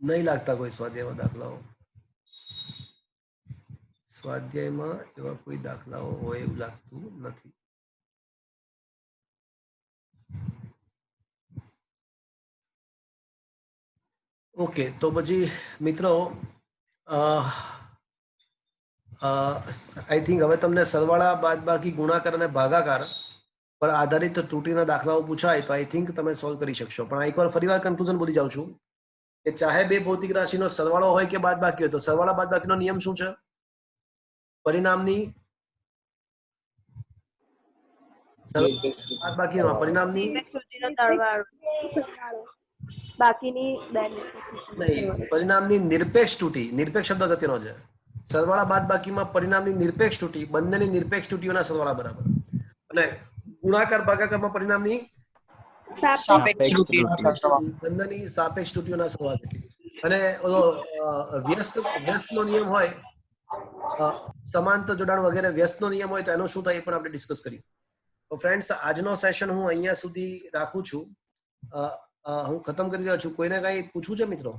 નહીં લાગતા કોઈ સ્વાધ્યાયમાં દાખલાઓ. સ્વાધ્યાયમાં એવા કોઈ દાખલાઓ હોય એવું લાગતું નથી. ઓકે, તો પછી મિત્રો આઈ થિંક હવે તમને સરવાળા બાદબાકી ગુણાકાર અને ભાગાકાર પર આધારિત ત્રુટીના દાખલાઓ પૂછાય તો આઈ થિંક તમે સોલ્વ કરી શકશો. પણ એકવાર ફરીવાર કન્ક્લુઝન બોલી જાઉં છું કે ચાહે બે ભૌતિક રાશિનો સરવાળો હોય કે બાદબાકી હોય, તો સરવાળા બાદબાકીનો નિયમ શું છે? પરિણામની બાદબાકીમાં પરિણામની બાકીની નહીં, પરિણામની નિરપેક્ષ ત્રુટી. નિરપેક્ષ શબ્દ અગત્યનો છે. સરવાળા બાદબાકીમાં પરિણામની નિરપેક્ષ ત્રુટી, બંનેની નિરપેક્ષ ત્રુટીઓના સરવાળા બરાબર. અને ગુણાકાર ભાગાકારમાં પરિણામની સાપેક્ષ ત્રુટી. બંનેની સાપેક્ષ ત્રુટીઓના સરવાળા કેટલી. અને ઓલો વ્યસ્તનો નિયમ હોય, સમાંતર જોડાણ વગેરે વ્યસ્તનો નિયમ હોય તો એનો શું થાય એ પણ આપણે ડિસ્કસ કરીએ. તો ફ્રેન્ડ્સ, આજનો સેશન હું અહીંયા સુધી રાખું છું. હું ખતમ કરી રહ્યો છું. કોઈને કઈ પૂછવું છે મિત્રો?